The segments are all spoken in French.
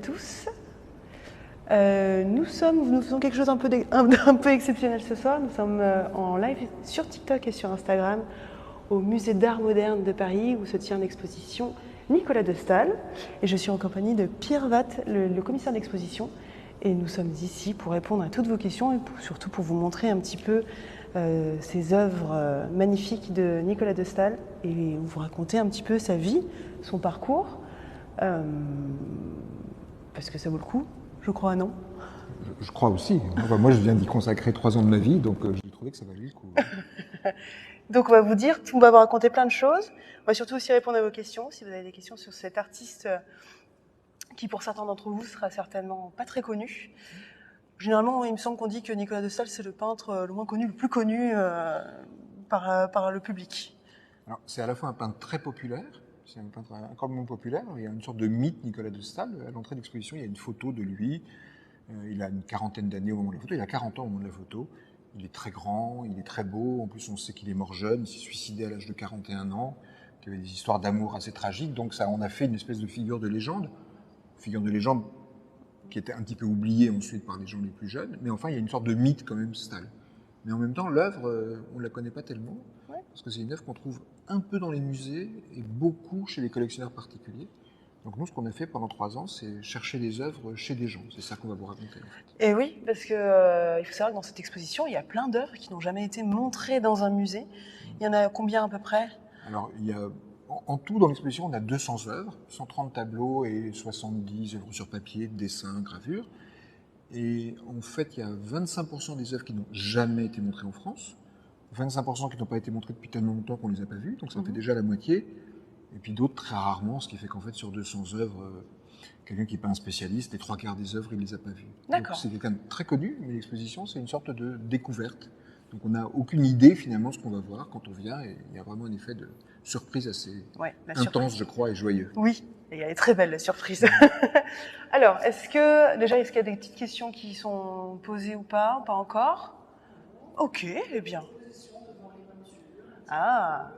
tous. Nous faisons quelque chose un peu exceptionnel ce soir. Nous sommes en live sur TikTok et sur Instagram au Musée d'Art Moderne de Paris où se tient l'exposition Nicolas de Staël. Et je suis en compagnie de Pierre Watt, le commissaire d'exposition. Et nous sommes ici pour répondre à toutes vos questions et surtout pour vous montrer un petit peu ces œuvres magnifiques de Nicolas de Staël et vous raconter un petit peu sa vie, son parcours. Parce que ça vaut le coup, je crois, non? Je crois aussi. Enfin, moi, je viens d'y consacrer 3 ans de ma vie, donc j'ai trouvé que ça valait le coup. Donc on va on va vous raconter plein de choses. On va surtout aussi répondre à vos questions. Si vous avez des questions sur cet artiste qui, pour certains d'entre vous, sera certainement pas très connu. Généralement, il me semble qu'on dit que Nicolas de Staël, c'est le peintre le moins connu, le plus connu par le public. Alors, c'est à la fois un peintre très populaire, c'est un peintre incroyablement populaire. Il y a une sorte de mythe Nicolas de Staël. À l'entrée de l'exposition, il y a une photo de lui. Il a une quarantaine d'années au moment de la photo. Il a 40 ans au moment de la photo. Il est très grand, il est très beau. En plus, on sait qu'il est mort jeune. Il s'est suicidé à l'âge de 41 ans. Il y avait des histoires d'amour assez tragiques. Donc, ça en a fait une espèce de figure de légende. Figure de légende qui était un petit peu oubliée ensuite par les gens les plus jeunes. Mais enfin, il y a une sorte de mythe quand même, Staël. Mais en même temps, l'œuvre, on ne la connaît pas tellement. Ouais. Parce que c'est une œuvre qu'on trouve un peu dans les musées et beaucoup chez les collectionneurs particuliers. Donc nous, ce qu'on a fait pendant 3 ans, c'est chercher des œuvres chez des gens. C'est ça qu'on va vous raconter, en fait. Et oui, parce que il faut savoir que dans cette exposition, il y a plein d'œuvres qui n'ont jamais été montrées dans un musée. Il y en a combien à peu près? Alors, il y a, en tout, dans l'exposition, on a 200 œuvres, 130 tableaux et 70 œuvres sur papier, dessins, gravures. Et en fait, il y a 25% des œuvres qui n'ont jamais été montrées en France, 25% qui n'ont pas été montrées depuis tellement longtemps qu'on ne les a pas vues, donc ça fait déjà la moitié. Et puis d'autres très rarement, ce qui fait qu'en fait sur 200 œuvres, quelqu'un qui n'est pas un spécialiste, les 3/4 des œuvres, il ne les a pas vues. Donc c'est quelqu'un de très connu, mais l'exposition c'est une sorte de découverte. Donc on n'a aucune idée finalement de ce qu'on va voir quand on vient, et il y a vraiment un effet de surprise assez intense, je crois, et joyeux. Oui, et elle est très belle la surprise. Alors, est-ce qu'il y a des petites questions qui sont posées ou pas encore? Ok, eh bien. Ah.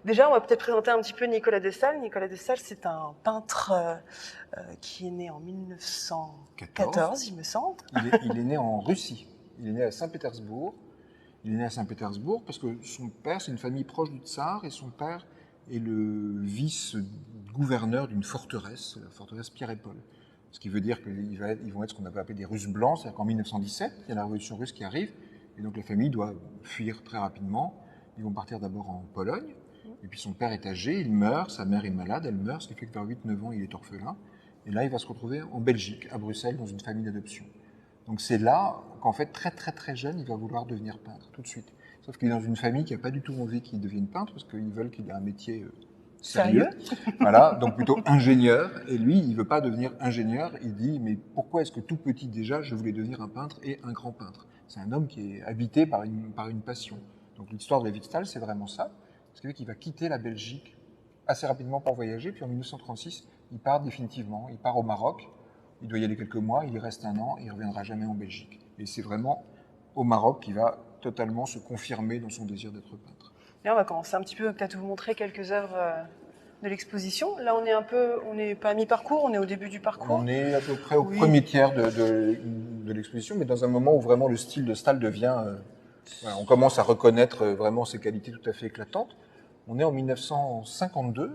Déjà, on va peut-être présenter un petit peu Nicolas de Staël. Nicolas de Staël, c'est un peintre qui est né en 1914, il me semble. Il est né en Russie. Il est né à Saint-Pétersbourg. Il est né à Saint-Pétersbourg parce que son père, c'est une famille proche du tsar, et son père est le vice-gouverneur d'une forteresse, la forteresse Pierre et Paul. Ce qui veut dire qu'ils vont être ce qu'on avait appelé des Russes blancs, c'est-à-dire qu'en 1917, il y a la révolution russe qui arrive, et donc la famille doit fuir très rapidement. Ils vont partir d'abord en Pologne, et puis son père est âgé, il meurt, sa mère est malade, elle meurt, ce qui fait que vers 8-9 ans, il est orphelin. Et là, il va se retrouver en Belgique, à Bruxelles, dans une famille d'adoption. Donc c'est là qu'en fait, très très très jeune, il va vouloir devenir peintre, tout de suite. Sauf qu'il est dans une famille qui n'a pas du tout envie qu'il devienne peintre, parce qu'ils veulent qu'il ait un métier sérieux. Voilà, donc plutôt ingénieur. Et lui, il ne veut pas devenir ingénieur. Il dit, mais pourquoi est-ce que tout petit déjà, je voulais devenir un peintre et un grand peintre? C'est un homme qui est habité par une passion. Donc l'histoire de Lévi Staël, c'est vraiment ça. Ce qui fait qu'il va quitter la Belgique assez rapidement pour voyager. Puis en 1936, il part définitivement. Il part au Maroc. Il doit y aller quelques mois, il y reste 1 an et il ne reviendra jamais en Belgique. Et c'est vraiment au Maroc qu'il va totalement se confirmer dans son désir d'être peintre. Là, on va commencer un petit peu, peut-être vous montrer quelques œuvres de l'exposition. Là, on n'est pas à mi-parcours, on est au début du parcours. On est à peu près au premier tiers de l'exposition, mais dans un moment où vraiment le style de Staël devient... voilà, on commence à reconnaître vraiment ses qualités tout à fait éclatantes. On est en 1952,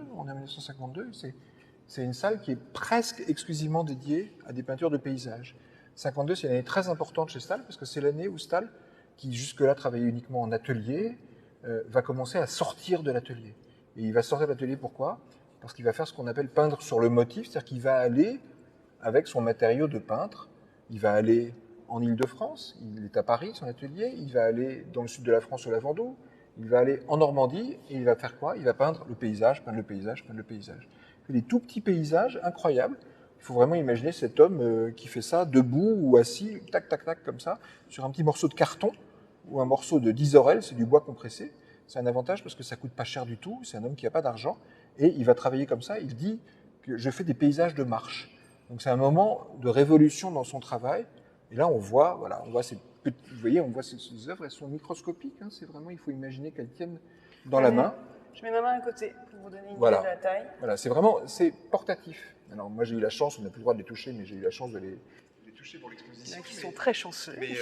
c'est une salle qui est presque exclusivement dédiée à des peintures de paysages. 52, c'est une année très importante chez Staël, parce que c'est l'année où Staël, qui jusque-là travaillait uniquement en atelier, va commencer à sortir de l'atelier. Et il va sortir de l'atelier pourquoi? Parce qu'il va faire ce qu'on appelle peindre sur le motif, c'est-à-dire qu'il va aller avec son matériau de peintre, il va aller en Île-de-France, il est à Paris, son atelier, il va aller dans le sud de la France, au Lavandou, il va aller en Normandie, et il va faire quoi? Il va peindre le paysage, peindre le paysage, peindre le paysage. Des tout petits paysages incroyables. Il faut vraiment imaginer cet homme qui fait ça debout ou assis, tac, tac, tac, comme ça, sur un petit morceau de carton ou un morceau de 10 orels, c'est du bois compressé. C'est un avantage parce que ça coûte pas cher du tout, c'est un homme qui n'a pas d'argent, et il va travailler comme ça, il dit que je fais des paysages de marche. Donc c'est un moment de révolution dans son travail, et là on voit ces petites, vous voyez, on voit ces œuvres, elles sont microscopiques, hein, c'est vraiment, il faut imaginer qu'elles tiennent dans la main. Je mets ma main à côté pour vous donner une idée Voilà. de la taille. Voilà, c'est portatif. Alors moi j'ai eu la chance, on n'a plus le droit de les toucher, mais j'ai eu la chance de les toucher pour Il y l'exposition. en a qui sont très chanceux ici.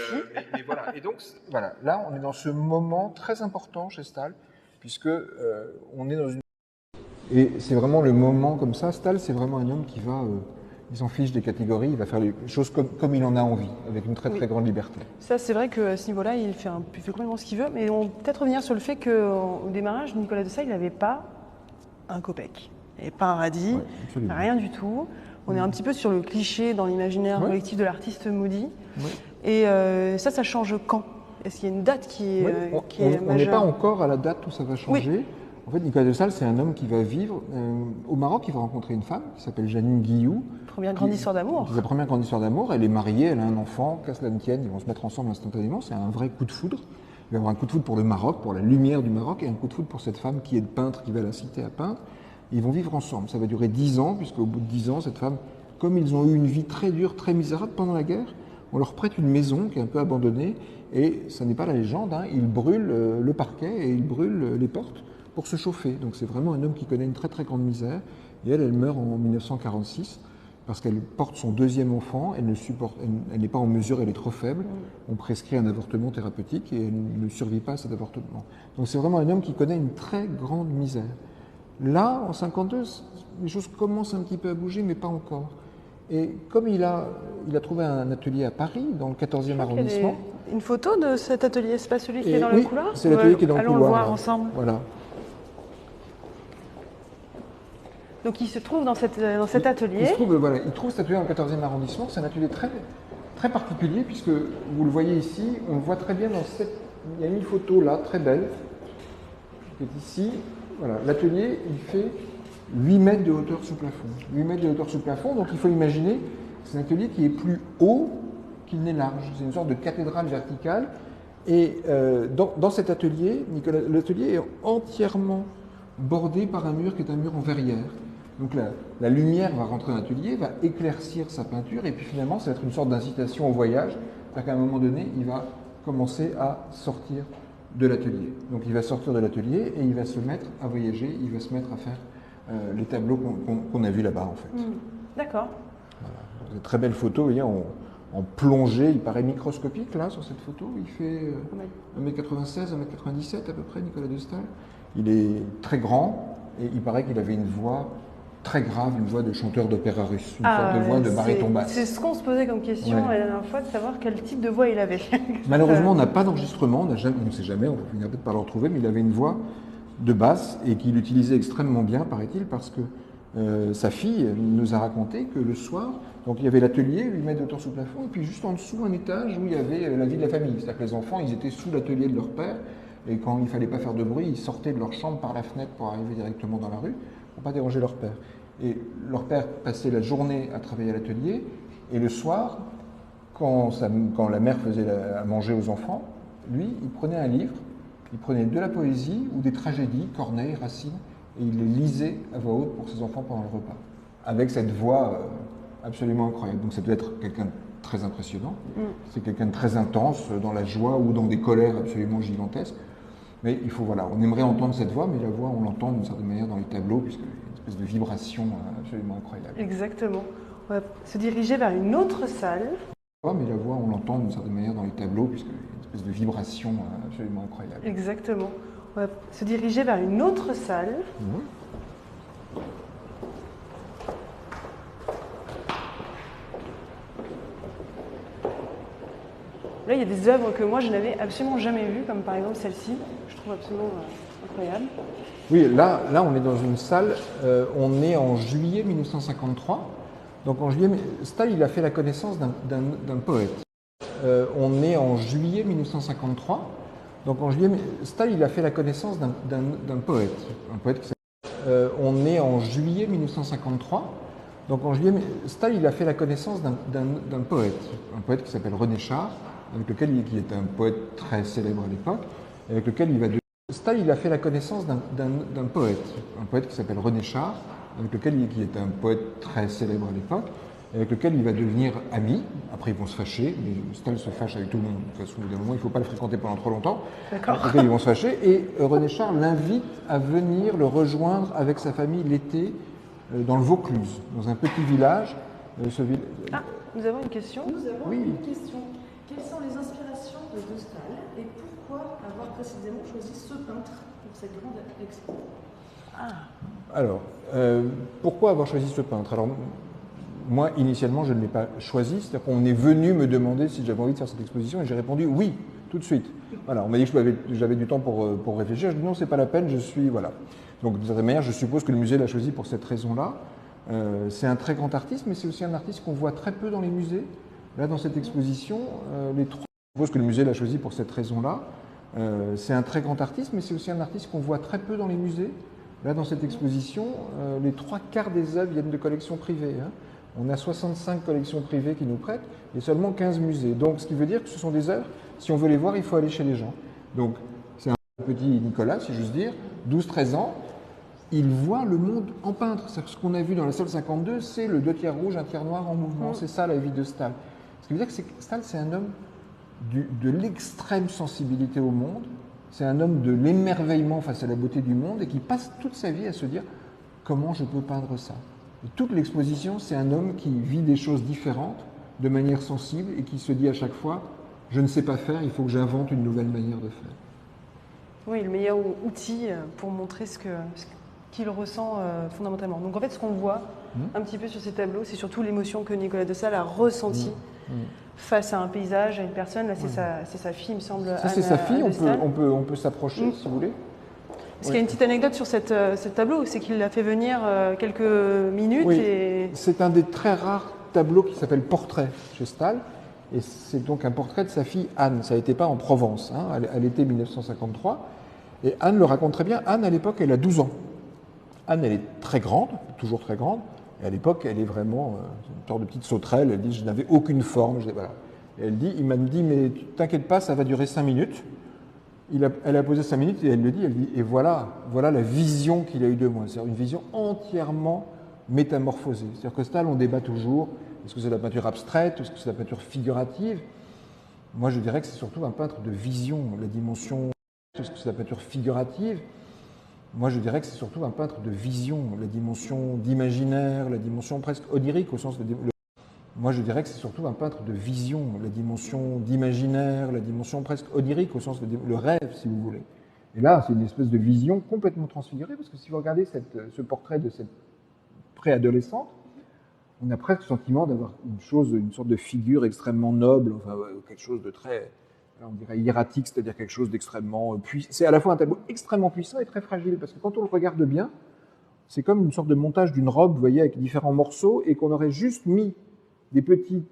Mais voilà, et donc voilà, là on est dans ce moment très important chez Stahl, puisque on est dans une... Et c'est vraiment le moment comme ça, Stahl c'est vraiment un homme qui va... il s'en fiche des catégories, il va faire les choses comme il en a envie, avec une très très grande liberté. Ça, c'est vrai qu'à ce niveau-là, il fait complètement ce qu'il veut. Mais on peut peut-être revenir sur le fait qu'au démarrage, Nicolas de Staël, il n'avait pas un copec. Il n'avait pas un radis, rien du tout. On est un petit peu sur le cliché dans l'imaginaire collectif de l'artiste maudit. Et ça change quand? Est-ce qu'il y a une date qui est majeure? On n'est pas encore à la date où ça va changer. En fait, Nicolas de Staël, c'est un homme qui va vivre au Maroc. Il va rencontrer une femme qui s'appelle Janine Guillou. Première grande histoire d'amour. C'est sa première grande histoire d'amour. Elle est mariée, elle a un enfant, qu'à cela ne tienne, ils vont se mettre ensemble instantanément. C'est un vrai coup de foudre. Il va avoir un coup de foudre pour le Maroc, pour la lumière du Maroc, et un coup de foudre pour cette femme qui est peintre, qui va la citer à peindre. Et ils vont vivre ensemble. Ça va durer 10 ans, puisqu'au bout de 10 ans, cette femme, comme ils ont eu une vie très dure, très misérable pendant la guerre, on leur prête une maison qui est un peu abandonnée, et ça n'est pas la légende, hein, ils brûlent le parquet et ils brûlent les portes pour se chauffer. Donc c'est vraiment un homme qui connaît une très très grande misère. Et elle meurt en 1946 parce qu'elle porte son deuxième enfant, elle n'est pas en mesure, elle est trop faible. On prescrit un avortement thérapeutique et elle ne survit pas à cet avortement. Donc c'est vraiment un homme qui connaît une très grande misère. Là, en 1952, les choses commencent un petit peu à bouger, mais pas encore. Et comme il a trouvé un atelier à Paris, dans le 14e arrondissement. Une photo de cet atelier, c'est pas celui qui est dans le couloir? C'est l'atelier qui est dans le couloir. Allons le voir ensemble. Voilà. Donc il se trouve dans cet atelier. Il trouve cet atelier dans le 14e arrondissement. C'est un atelier très, très particulier, puisque vous le voyez ici, on le voit très bien dans cette... Il y a une photo là, très belle, qui est ici. Voilà, l'atelier, il fait 8 mètres de hauteur sous plafond. 8 mètres de hauteur sous plafond, donc il faut imaginer, c'est un atelier qui est plus haut qu'il n'est large. C'est une sorte de cathédrale verticale. Et dans cet atelier, l'atelier est entièrement bordé par un mur qui est un mur en verrière. Donc la lumière va rentrer dans l'atelier, va éclaircir sa peinture, et puis finalement, ça va être une sorte d'incitation au voyage. C'est-à-dire qu'à un moment donné, il va commencer à sortir de l'atelier. Donc il va sortir de l'atelier et il va se mettre à voyager, il va se mettre à faire les tableaux qu'on a vus là-bas en fait. D'accord. Voilà. Une très belle photo, vous voyez, en plongée, il paraît microscopique là sur cette photo, il fait 1m96, 1m97 à peu près, Nicolas de Staël. Il est très grand et il paraît qu'il avait une voix très grave, une voix de chanteur d'opéra russe, une sorte de voix de baryton basse. C'est ce qu'on se posait comme question la dernière fois, de savoir quel type de voix il avait. Malheureusement, on n'a pas d'enregistrement, on ne sait jamais, on va finir peut-être par le retrouver, mais il avait une voix de basse et qu'il utilisait extrêmement bien, paraît-il, parce que sa fille nous a raconté que le soir, donc il y avait l'atelier, 8 mètres de hauteur sous plafond, et puis juste en dessous, un étage où il y avait la vie de la famille. C'est-à-dire que les enfants, ils étaient sous l'atelier de leur père, et quand il ne fallait pas faire de bruit, ils sortaient de leur chambre par la fenêtre pour arriver directement dans la rue, pour ne pas déranger leur père. Et leur père passait la journée à travailler à l'atelier, et le soir, quand la mère faisait à manger aux enfants, lui, il prenait un livre, il prenait de la poésie ou des tragédies, Corneille, Racine, et il les lisait à voix haute pour ses enfants pendant le repas, avec cette voix absolument incroyable. Donc ça devait être quelqu'un de très impressionnant, c'est quelqu'un de très intense, dans la joie ou dans des colères absolument gigantesques. Mais il faut, voilà, on aimerait entendre cette voix, mais la voix, on l'entend d'une certaine manière dans les tableaux, puisqu'il y a une espèce de vibration absolument incroyable. Exactement. On va se diriger vers une autre salle. Mais la voix, on l'entend d'une certaine manière dans les tableaux, puisqu'il y a une espèce de vibration absolument incroyable. Exactement. On va se diriger vers une autre salle. Là, il y a des œuvres que moi, je n'avais absolument jamais vues, comme par exemple celle-ci. Je trouve absolument incroyable. Oui, là, on est dans une salle, on est en juillet 1953. Donc en juillet, Staël, il a fait la connaissance d'un poète. On est en juillet 1953. Donc en juillet, Staël, il a fait la connaissance d'un poète. Un poète qui s'appelle... on est en juillet 1953. Donc en juillet, Staël, il a fait la connaissance d'un poète. Un poète qui s'appelle René Char, avec lequel qui est un poète très célèbre à l'époque, avec lequel il va devenir... Staël, il a fait la connaissance d'un poète. Un poète qui s'appelle René Char, avec lequel qui est un poète très célèbre à l'époque, avec lequel il va devenir ami Après, ils vont se fâcher, mais Stahl se fâche avec tout le monde. De toute façon, au bout d'un moment, il ne faut pas le fréquenter pendant trop longtemps. D'accord. Après, ils vont se fâcher. Et René Char l'invite à venir le rejoindre avec sa famille l'été dans le Vaucluse, dans un petit village. Ah, nous avons une question. Nous avons Oui. une question. Quelles sont les inspirations de Stahl et pourquoi avoir précisément choisi ce peintre pour cette grande expo? Alors, pourquoi avoir choisi ce peintre? Alors, moi, initialement, je ne l'ai pas choisi. C'est-à-dire qu'on est venu me demander si j'avais envie de faire cette exposition et j'ai répondu oui, tout de suite. Voilà, on m'a dit que j'avais du temps pour réfléchir. Je dis non, c'est pas la peine, je suis. Voilà. Donc, d'une certaine manière, je suppose que le musée l'a choisi pour cette raison-là. C'est un très grand artiste, mais c'est aussi un artiste qu'on voit très peu dans les musées. Là, dans cette exposition, je suppose que le musée l'a choisi pour cette raison-là. C'est un très grand artiste, mais c'est aussi un artiste qu'on voit très peu dans les musées. Là, dans cette exposition, les 3/4 des œuvres viennent de collections privées. Hein. On a 65 collections privées qui nous prêtent et seulement 15 musées. Donc, ce qui veut dire que ce sont des œuvres, si on veut les voir, il faut aller chez les gens. Donc, c'est un petit Nicolas, si j'ose dire, 12-13 ans. Il voit le monde en peintre. Ce qu'on a vu dans la salle 52, c'est le 2/3 rouge, 1/3 noir en mouvement. C'est ça la vie de Stahl. Ce qui veut dire que Stahl, c'est un homme de l'extrême sensibilité au monde. C'est un homme de l'émerveillement face à la beauté du monde et qui passe toute sa vie à se dire comment je peux peindre ça. Et toute l'exposition, c'est un homme qui vit des choses différentes de manière sensible et qui se dit à chaque fois je ne sais pas faire, il faut que j'invente une nouvelle manière de faire. Oui, le meilleur outil pour montrer ce qu'il ressent fondamentalement. Donc en fait, ce qu'on voit un petit peu sur ces tableaux, c'est surtout l'émotion que Nicolas de Staël a ressentie face à un paysage, à une personne. Là, c'est sa fille, il me semble. Ça, c'est sa fille, on peut s'approcher si vous voulez. Parce qu'il y a une petite anecdote sur ce tableau, c'est qu'il l'a fait venir quelques minutes. Oui, et... c'est un des très rares tableaux qui s'appelle Portrait chez Stahl. Et c'est donc un portrait de sa fille Anne. Ça a été peint en Provence, hein, à l'été 1953. Et Anne le raconte très bien. Anne, à l'époque, elle a 12 ans. Anne, elle est très grande, toujours très grande. Et à l'époque, elle est vraiment une sorte de petite sauterelle. Elle dit, je n'avais aucune forme. Voilà. Et elle dit, il m'a dit, mais t'inquiète pas, ça va durer 5 minutes. Elle a posé 5 minutes et elle le dit, et voilà la vision qu'il a eue de moi. C'est-à-dire une vision entièrement métamorphosée. C'est-à-dire que Stahl, on débat toujours, est-ce que c'est de la peinture abstraite, est-ce que c'est de la peinture figurative? Moi, je dirais que c'est surtout un peintre de vision, la dimension, est-ce que c'est de la peinture figurative? Moi, je dirais que c'est surtout un peintre de vision, la dimension d'imaginaire, la dimension presque onirique au sens de... Moi, je dirais que c'est surtout un peintre de vision, la dimension d'imaginaire, la dimension presque onirique au sens de le rêve, si vous voulez. Et là, c'est une espèce de vision complètement transfigurée, parce que si vous regardez ce portrait de cette préadolescente, on a presque le sentiment d'avoir une sorte de figure extrêmement noble, enfin quelque chose de très, on dirait hiératique, c'est-à-dire quelque chose d'extrêmement puissant. C'est à la fois un tableau extrêmement puissant et très fragile, parce que quand on le regarde bien, c'est comme une sorte de montage d'une robe, vous voyez, avec différents morceaux, et qu'on aurait juste mis des petits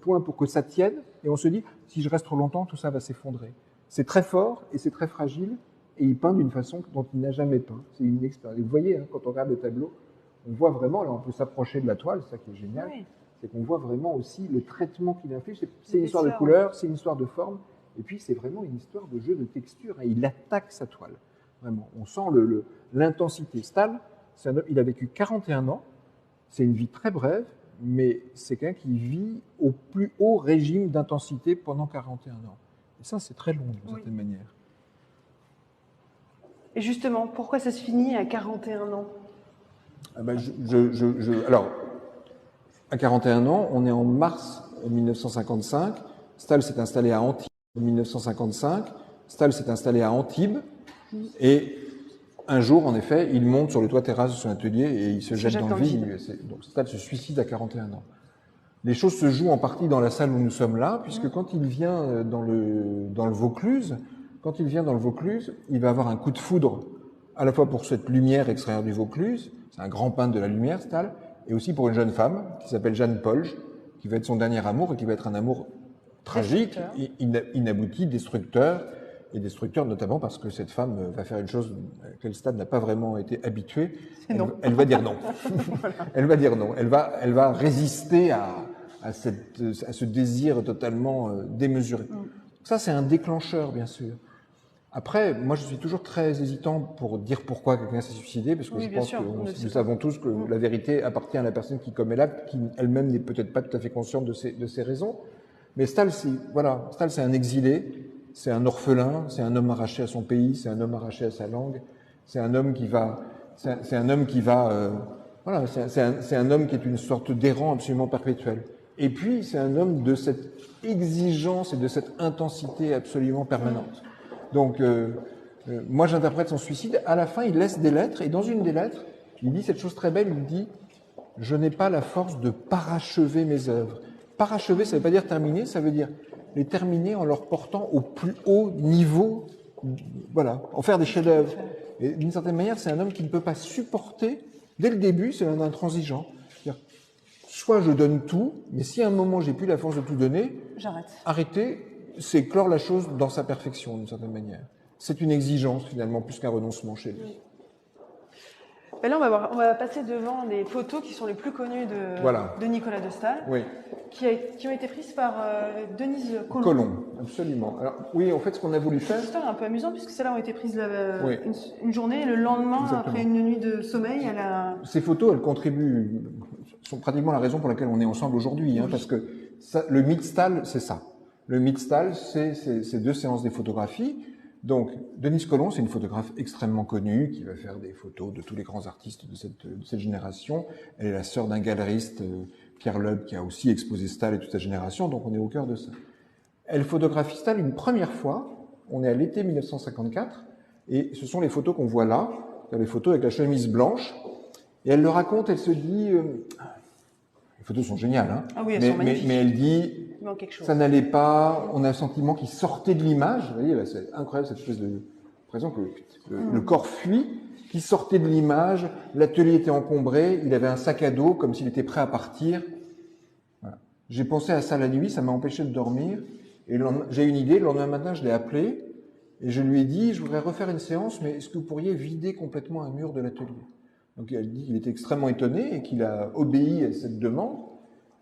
points pour que ça tienne, et on se dit, si je reste trop longtemps, tout ça va s'effondrer. C'est très fort et c'est très fragile, et il peint d'une façon dont il n'a jamais peint. C'est une expérience. Vous voyez, hein, quand on regarde le tableau, on voit vraiment, là on peut s'approcher de la toile, c'est ça qui est génial, oui. C'est qu'on voit vraiment aussi le traitement qu'il inflige. C'est une histoire de couleur, c'est une histoire de forme, et puis c'est vraiment une histoire de jeu de texture, et il attaque sa toile. Vraiment, on sent l'intensité. Stahl, il a vécu 41 ans, c'est une vie très brève, mais c'est quelqu'un qui vit au plus haut régime d'intensité pendant 41 ans. Et ça, c'est très long, d'une certaine manière. Et justement, pourquoi ça se finit à 41 ans? Alors, à 41 ans, on est en mars 1955. Stahl s'est installé à Antibes en 1955. Stahl s'est installé à Antibes. Et un jour, en effet, il monte sur le toit terrasse de son atelier et il se jette dans le vide. Donc Stahl se suicide à 41 ans. Les choses se jouent en partie dans la salle où nous sommes là, puisque quand il vient dans le Vaucluse, il va avoir un coup de foudre, à la fois pour cette lumière extérieure du Vaucluse, c'est un grand peintre de la lumière, Stahl, et aussi pour une jeune femme qui s'appelle Jeanne Polge, qui va être son dernier amour et qui va être un amour tragique, inabouti, destructeur, et destructeur notamment parce que cette femme va faire une chose à laquelle Stahl n'a pas vraiment été habitué. Elle va dire non. Voilà. Elle va dire non. Elle va résister à ce désir totalement démesuré. Ça, c'est un déclencheur, bien sûr. Après, moi, je suis toujours très hésitant pour dire pourquoi quelqu'un s'est suicidé, parce que Oui, je bien pense sûr, que on ne nous sait savons tous que la vérité appartient à la personne qui commet l'acte, qui elle-même n'est peut-être pas tout à fait consciente de ses raisons. Mais Stahl, Stahl, c'est un exilé, c'est un orphelin, c'est un homme arraché à son pays, c'est un homme arraché à sa langue, c'est un homme qui va, c'est un homme qui va, voilà, c'est un homme qui est une sorte d'errant absolument perpétuel. Et puis, c'est un homme de cette exigence et de cette intensité absolument permanente. Donc, moi, j'interprète son suicide. À la fin, il laisse des lettres, et dans une des lettres, il dit cette chose très belle, il dit « Je n'ai pas la force de parachever mes œuvres ». Parachever, ça ne veut pas dire terminer, ça veut dire les terminer en leur portant au plus haut niveau, voilà, en faire des chefs-d'œuvre. Et d'une certaine manière, c'est un homme qui ne peut pas supporter, dès le début, c'est un intransigeant. C'est-à-dire, soit je donne tout, mais si à un moment j'ai plus la force de tout donner, j'arrête. Arrêter, c'est clore la chose dans sa perfection, d'une certaine manière. C'est une exigence, finalement, plus qu'un renoncement chez lui. Et là, on va passer devant les photos qui sont les plus connues de Nicolas de Staël, Oui. qui ont été prises par Denise Colomb. Colomb, absolument. Alors, oui, en fait, ce qu'on a voulu faire... C'est une histoire un peu amusante, puisque celles-là ont été prises Oui. une journée, et le lendemain, Exactement. après une nuit de sommeil, elle a... Ces photos, elles contribuent, sont pratiquement la raison pour laquelle on est ensemble aujourd'hui, hein, parce que le mythe Staël, c'est ça. Le mythe Staël, c'est ces 2 séances des photographies. Donc, Denise Colomb, c'est une photographe extrêmement connue qui va faire des photos de tous les grands artistes de cette génération. Elle est la sœur d'un galeriste, Pierre Loeb, qui a aussi exposé Staël et toute sa génération, donc on est au cœur de ça. Elle photographie Staël une première fois, on est à l'été 1954, et ce sont les photos qu'on voit là, les photos avec la chemise blanche, et elle le raconte, elle se dit... les photos sont géniales, hein, ah oui, elles sont magnifiques. Mais elle dit... Ça n'allait pas, on a un sentiment qui sortait de l'image. Vous voyez, c'est incroyable cette espèce de l'impression que le corps fuit, qui sortait de l'image, l'atelier était encombré, il avait un sac à dos comme s'il était prêt à partir. Voilà. J'ai pensé à ça la nuit, ça m'a empêché de dormir. Et j'ai eu une idée, le lendemain matin, je l'ai appelé et je lui ai dit, je voudrais refaire une séance, mais est-ce que vous pourriez vider complètement un mur de l'atelier? Donc elle dit qu'il était extrêmement étonné et qu'il a obéi à cette demande.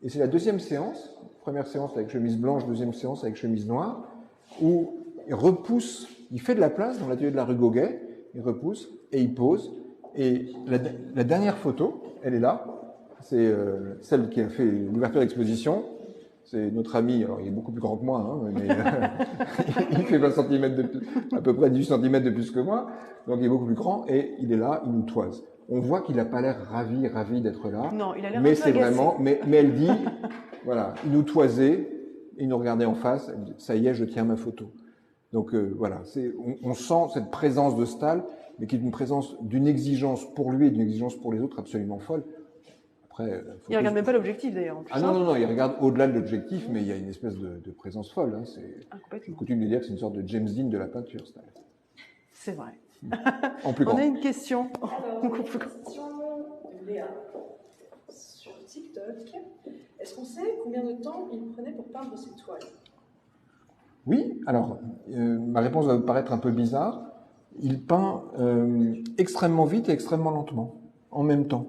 Et c'est la deuxième séance, première séance avec chemise blanche, deuxième séance avec chemise noire, où il repousse, il fait de la place dans l'atelier de la rue Gauguet, il repousse et il pose. Et la dernière photo, elle est là, c'est celle qui a fait l'ouverture d'exposition. C'est notre ami, alors il est beaucoup plus grand que moi, hein, mais il fait 20 cm de plus, à peu près 18 cm de plus que moi, donc il est beaucoup plus grand et il est là, il nous toise. On voit qu'il n'a pas l'air ravi d'être là. Non, il a l'air mais un peu c'est agacé. vraiment, mais elle dit, voilà, il nous toisait, il nous regardait en face, elle dit, ça y est, je tiens ma photo. Donc voilà, on sent cette présence de Staël, mais qui est une présence d'une exigence pour lui et d'une exigence pour les autres absolument folle. Après, il ne regarde même pas l'objectif d'ailleurs. En plus, ah non, il regarde au-delà de l'objectif, mais il y a une espèce de présence folle. Hein. C'est coutume de dire que c'est une sorte de James Dean de la peinture, Staël. C'est vrai. En plus grand. On a une question. Alors, une question de Léa sur TikTok. Est-ce qu'on sait combien de temps il prenait pour peindre ses toiles? Oui, alors, ma réponse va vous paraître un peu bizarre. Il peint extrêmement vite et extrêmement lentement, en même temps.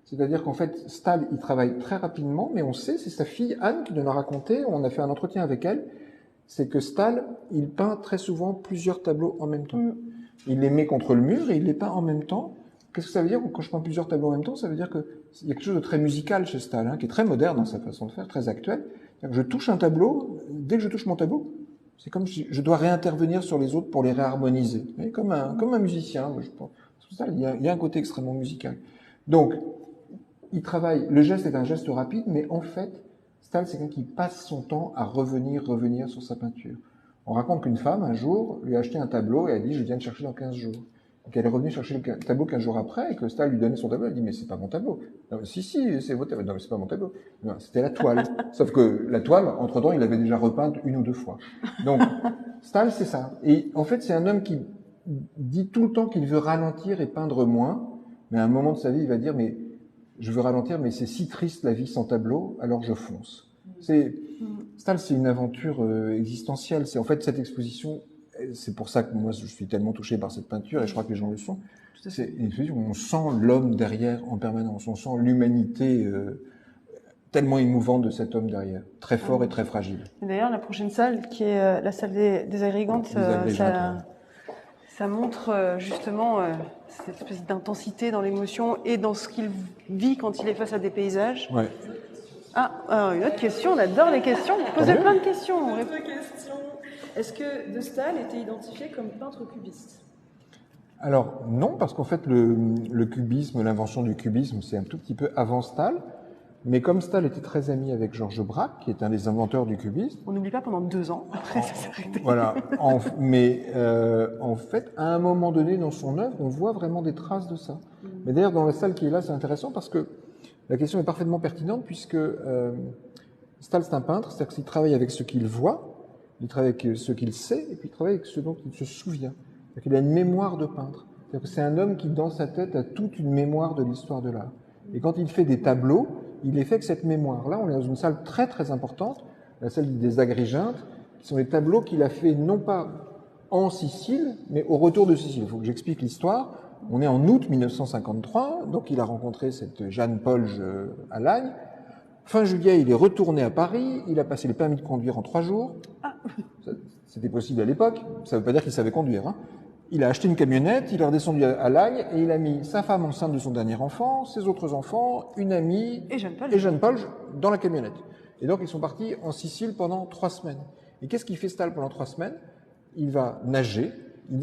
C'est-à-dire qu'en fait, Staël, il travaille très rapidement, mais on sait, c'est sa fille Anne qui nous l'a raconté, on a fait un entretien avec elle, c'est que Staël, il peint très souvent plusieurs tableaux en même temps. Il les met contre le mur et il les peint en même temps. Qu'est-ce que ça veut dire quand je peins plusieurs tableaux en même temps? Ça veut dire qu'il y a quelque chose de très musical chez Staël, hein, qui est très moderne dans sa façon de faire, très actuel. Je touche un tableau, dès que je touche mon tableau, c'est comme si je dois réintervenir sur les autres pour les réharmoniser. Vous voyez, comme un musicien, je pense. Il y a un côté extrêmement musical. Donc, il travaille, le geste est un geste rapide, mais en fait, Staël, c'est quelqu'un qui passe son temps à revenir sur sa peinture. On raconte qu'une femme, un jour, lui a acheté un tableau et a dit « je viens de chercher dans 15 jours ». Donc elle est revenue chercher le tableau 15 jours après et que Staël lui donnait son tableau, elle dit « mais c'est pas mon tableau ». Non, si, c'est votre tableau. Non, mais c'est pas mon tableau. Non, c'était la toile. Sauf que la toile, entre-temps, il l'avait déjà repeinte 1 ou 2 fois. Donc, Staël, c'est ça. Et en fait, c'est un homme qui dit tout le temps qu'il veut ralentir et peindre moins, mais à un moment de sa vie, il va dire « mais je veux ralentir, mais c'est si triste la vie sans tableau, alors je fonce ». Staël, c'est une aventure existentielle. C'est en fait cette exposition, c'est pour ça que moi je suis tellement touché par cette peinture et je crois que les gens le sont. C'est une exposition où on sent l'homme derrière en permanence, on sent l'humanité tellement émouvante de cet homme derrière, très fort et très fragile. D'ailleurs, la prochaine salle, qui est la salle des agrégantes, Ça montre justement cette espèce d'intensité dans l'émotion et dans ce qu'il vit quand il est face à des paysages. Ouais. Ah, une autre question, on adore les questions. Vous posez plein de questions. Autre question. Est-ce que De Staël était identifié comme peintre cubiste? Alors non, parce qu'en fait le cubisme, l'invention du cubisme, c'est un tout petit peu avant Staël. Mais comme Staël était très ami avec Georges Braque, qui est un des inventeurs du cubisme. On n'oublie pas pendant 2 ans, après ça s'est arrêté. Voilà. En fait, à un moment donné dans son œuvre, on voit vraiment des traces de ça. Mais d'ailleurs, dans la salle qui est là, c'est intéressant parce que la question est parfaitement pertinente puisque Staël, c'est un peintre, c'est-à-dire qu'il travaille avec ce qu'il voit, il travaille avec ce qu'il sait, et puis il travaille avec ce dont il se souvient. C'est-à-dire qu'il a une mémoire de peintre. C'est-à-dire que c'est un homme qui, dans sa tête, a toute une mémoire de l'histoire de l'art. Et quand il fait des tableaux, il les fait avec cette mémoire. Là, on est dans une salle très très importante, la salle des Agrigentes, qui sont les tableaux qu'il a fait non pas en Sicile, mais au retour de Sicile. Il faut que j'explique l'histoire. On est en août 1953, donc il a rencontré cette Jeanne Polge à Lagnes. Fin juillet, il est retourné à Paris, il a passé le permis de conduire en 3 jours. C'était possible à l'époque, ça ne veut pas dire qu'il savait conduire. Hein. Il a acheté une camionnette, il est redescendu à Lagnes et il a mis sa femme enceinte de son dernier enfant, ses autres enfants, une amie Et Jeanne Polge dans la camionnette. Et donc ils sont partis en Sicile pendant 3 semaines. Et qu'est-ce qu'il fait Staël pendant 3 semaines? Il va nager,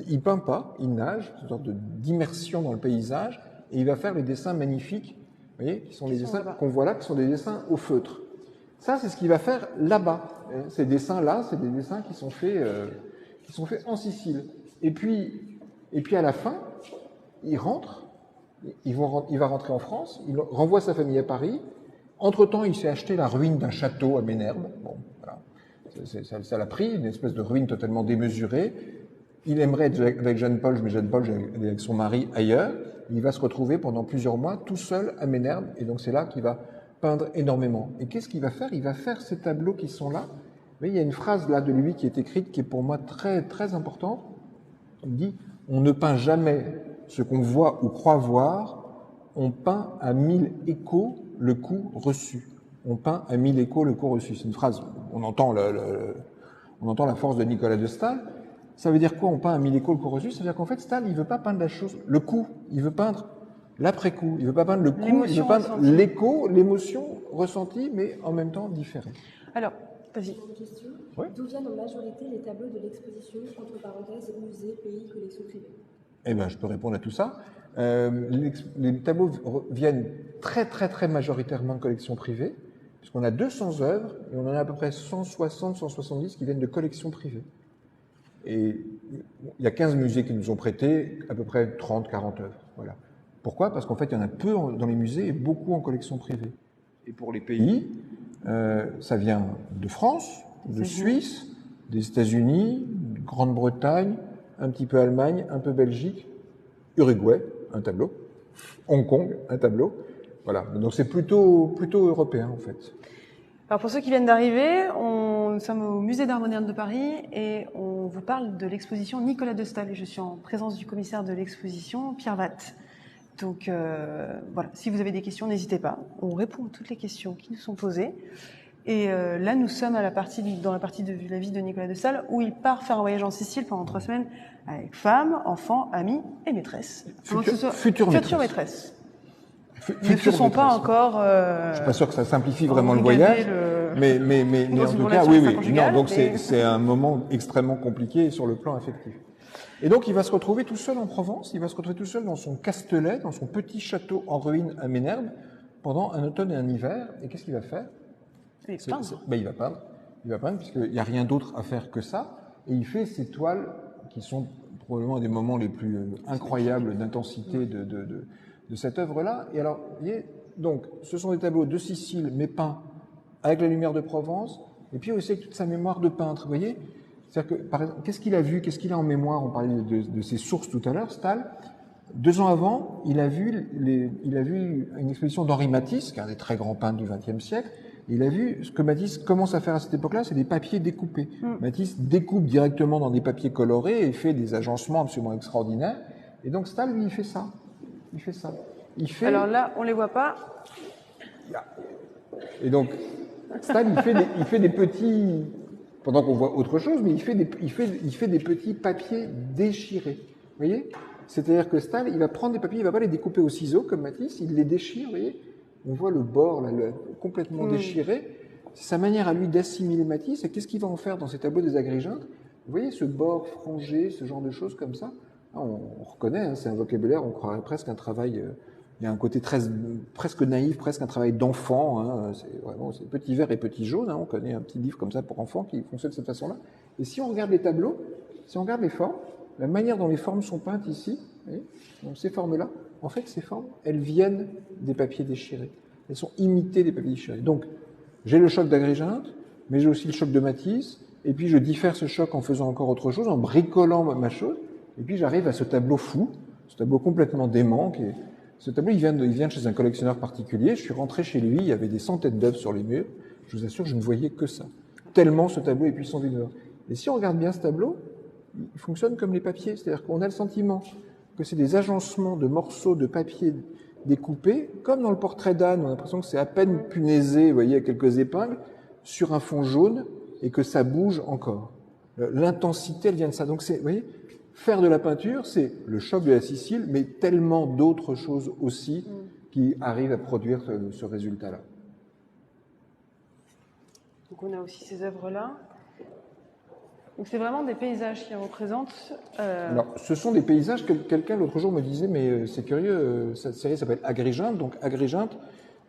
il peint pas, il nage, une sorte d'immersion dans le paysage, et il va faire les dessins magnifiques, vous voyez, qui sont les dessins qu'on voit là, qui sont des dessins au feutre. Ça, c'est ce qu'il va faire là-bas. Ces dessins-là, c'est des dessins qui sont faits en Sicile. Et puis à la fin, il rentre, il va rentrer en France, il renvoie sa famille à Paris. Entre-temps, il s'est acheté la ruine d'un château à Ménherbe. Bon, voilà. Ça l'a pris, une espèce de ruine totalement démesurée. Il aimerait être avec Jeanne Polge, mais Jeanne Polge est avec son mari ailleurs. Il va se retrouver pendant plusieurs mois tout seul à Ménherbe, et donc c'est là qu'il va peindre énormément. Et qu'est-ce qu'il va faire? Il va faire ces tableaux qui sont là. Vous voyez, il y a une phrase là de lui qui est écrite, qui est pour moi très très importante. Il dit « On ne peint jamais ce qu'on voit ou croit voir, on peint à 1000 échos le coup reçu. » On peint à 1000 échos le coup reçu. C'est une phrase, on entend la force de Nicolas de Staël. Ça veut dire quoi, on peint à 1000 échos le coup reçu? Ça veut dire qu'en fait, Staël, il veut pas peindre la chose, le coup, il veut peindre l'après-coup. Il veut pas peindre le coup, il veut peindre l'écho, l'émotion ressentie, mais en même temps différée. Alors, vas-y. Une question. Oui. D'où viennent en majorité les tableaux de l'exposition, entre parenthèses, musée, pays, collection privée? Eh bien, je peux répondre à tout ça. Les tableaux viennent très, très, très majoritairement de collections privées, puisqu'on a 200 œuvres, et on en a à peu près 160, 170 qui viennent de collections privées. Et il y a 15 musées qui nous ont prêté à peu près 30, 40 œuvres. Voilà. Pourquoi? Parce qu'en fait, il y en a peu dans les musées et beaucoup en collection privée. Et pour les pays, ça vient de France, de Suisse, des États-Unis, de Grande-Bretagne, un petit peu Allemagne, un peu Belgique, Uruguay, un tableau, Hong Kong, un tableau. Voilà. Donc c'est plutôt européen en fait. Alors pour ceux qui viennent d'arriver, nous sommes au Musée d'Art moderne de Paris et on vous parle de l'exposition Nicolas de Staël. Et je suis en présence du commissaire de l'exposition, Pierre Watt. Donc voilà, si vous avez des questions, n'hésitez pas. On répond à toutes les questions qui nous sont posées. Et là, nous sommes dans la partie de la vie de Nicolas de Staël où il part faire un voyage en Sicile pendant 3 semaines avec femme, enfants, amis et maîtresse. Future maîtresse. Ne se sont pas encore. Je suis pas sûr que ça simplifie vraiment le voyage, mais en tout cas, oui. Non, donc c'est un moment extrêmement compliqué sur le plan affectif. Et donc il va se retrouver tout seul en Provence, il va se retrouver tout seul dans son castelet, dans son petit château en ruine à Ménherbe, pendant un automne et un hiver. Et qu'est-ce qu'il va faire? Il va peindre. Il va peindre puisqu'il n'y a rien d'autre à faire que ça. Et il fait ces toiles qui sont probablement des moments les plus incroyables d'intensité de cette œuvre-là. Et alors, vous voyez, donc, ce sont des tableaux de Sicile, mais peints avec la lumière de Provence, et puis aussi avec toute sa mémoire de peintre, vous voyez. C'est-à-dire que, par exemple, qu'est-ce qu'il a vu, qu'est-ce qu'il a en mémoire? On parlait de ses sources tout à l'heure, Staël. 2 ans avant, il a vu une exposition d'Henri Matisse, qui est un des très grands peintres du XXe siècle. Et il a vu ce que Matisse commence à faire à cette époque-là, c'est des papiers découpés. Matisse découpe directement dans des papiers colorés et fait des agencements absolument extraordinaires. Et donc Staël, lui, il fait ça. Alors là, on les voit pas. Et donc, Staël, il fait des petits, pendant qu'on voit autre chose, mais il fait des petits papiers déchirés. voyez? C'est-à-dire que Stahl, il va prendre des papiers, il va pas les découper au ciseau comme Matisse, il les déchire, vous voyez? On voit le bord là, complètement déchiré. C'est sa manière à lui d'assimiler Matisse. Et qu'est-ce qu'il va en faire dans ses tableaux des Agrégentes? Vous voyez ce bord frangé, ce genre de choses comme ça? On reconnaît, hein, c'est un vocabulaire, on croirait presque un travail. Il y a un côté presque naïf, presque un travail d'enfant. Hein, c'est vraiment c'est petit vert et petit jaune. Hein, on connaît un petit livre comme ça pour enfants qui fonctionne de cette façon-là. Et si on regarde les tableaux, si on regarde les formes, la manière dont les formes sont peintes ici, vous voyez, donc ces formes-là, en fait, ces formes, elles viennent des papiers déchirés. Elles sont imitées des papiers déchirés. Donc, j'ai le choc d'Agréginte, mais j'ai aussi le choc de Matisse, et puis je diffère ce choc en faisant encore autre chose, en bricolant ma chose, et puis j'arrive à ce tableau fou, ce tableau complètement dément. Ce tableau, il vient de chez un collectionneur particulier. Je suis rentré chez lui, il y avait des centaines d'œuvres sur les murs. Je vous assure, je ne voyais que ça. Tellement ce tableau est puissant d'une œuvre. Et si on regarde bien ce tableau, il fonctionne comme les papiers, c'est-à-dire qu'on a le sentiment que c'est des agencements de morceaux de papier découpés, comme dans le portrait d'Anne, on a l'impression que c'est à peine punaisé, vous voyez, avec quelques épingles, sur un fond jaune, et que ça bouge encore. L'intensité, elle vient de ça. Donc, vous voyez, faire de la peinture, c'est le choc de la Sicile, mais tellement d'autres choses aussi qui arrivent à produire ce résultat-là. Donc, on a aussi ces œuvres-là. Donc, c'est vraiment des paysages qui représentent... Alors, ce sont des paysages. Quelqu'un l'autre jour me disait, mais c'est curieux, cette série s'appelle Agrigente. Donc, Agrigente,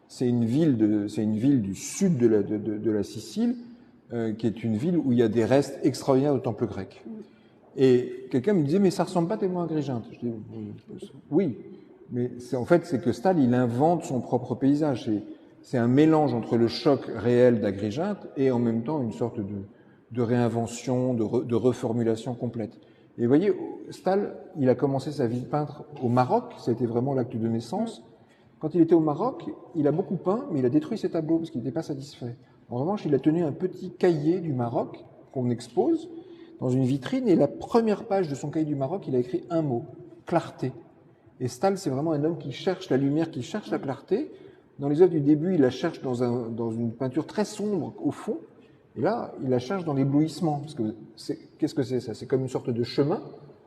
c'est une ville du sud de la Sicile, qui est une ville où il y a des restes extraordinaires de temple grec. Et quelqu'un me disait, mais ça ressemble pas tellement à Agrigente. Je dis, oui, mais en fait, c'est que Stahl, il invente son propre paysage. C'est un mélange entre le choc réel d'Agrigente et en même temps une sorte de réinvention, de reformulation complète. Et vous voyez, Stahl, il a commencé sa vie de peintre au Maroc, ça a été vraiment l'acte de naissance. Quand il était au Maroc, il a beaucoup peint, mais il a détruit ses tableaux parce qu'il n'était pas satisfait. En revanche, il a tenu un petit cahier du Maroc qu'on expose dans une vitrine, et la première page de son cahier du Maroc, il a écrit un mot, clarté. Et Stahl, c'est vraiment un homme qui cherche la lumière, qui cherche la clarté. Dans les œuvres du début, il la cherche dans une peinture très sombre au fond, et là, il la cherche dans l'éblouissement. Parce que qu'est-ce que c'est ça? C'est comme une sorte de chemin.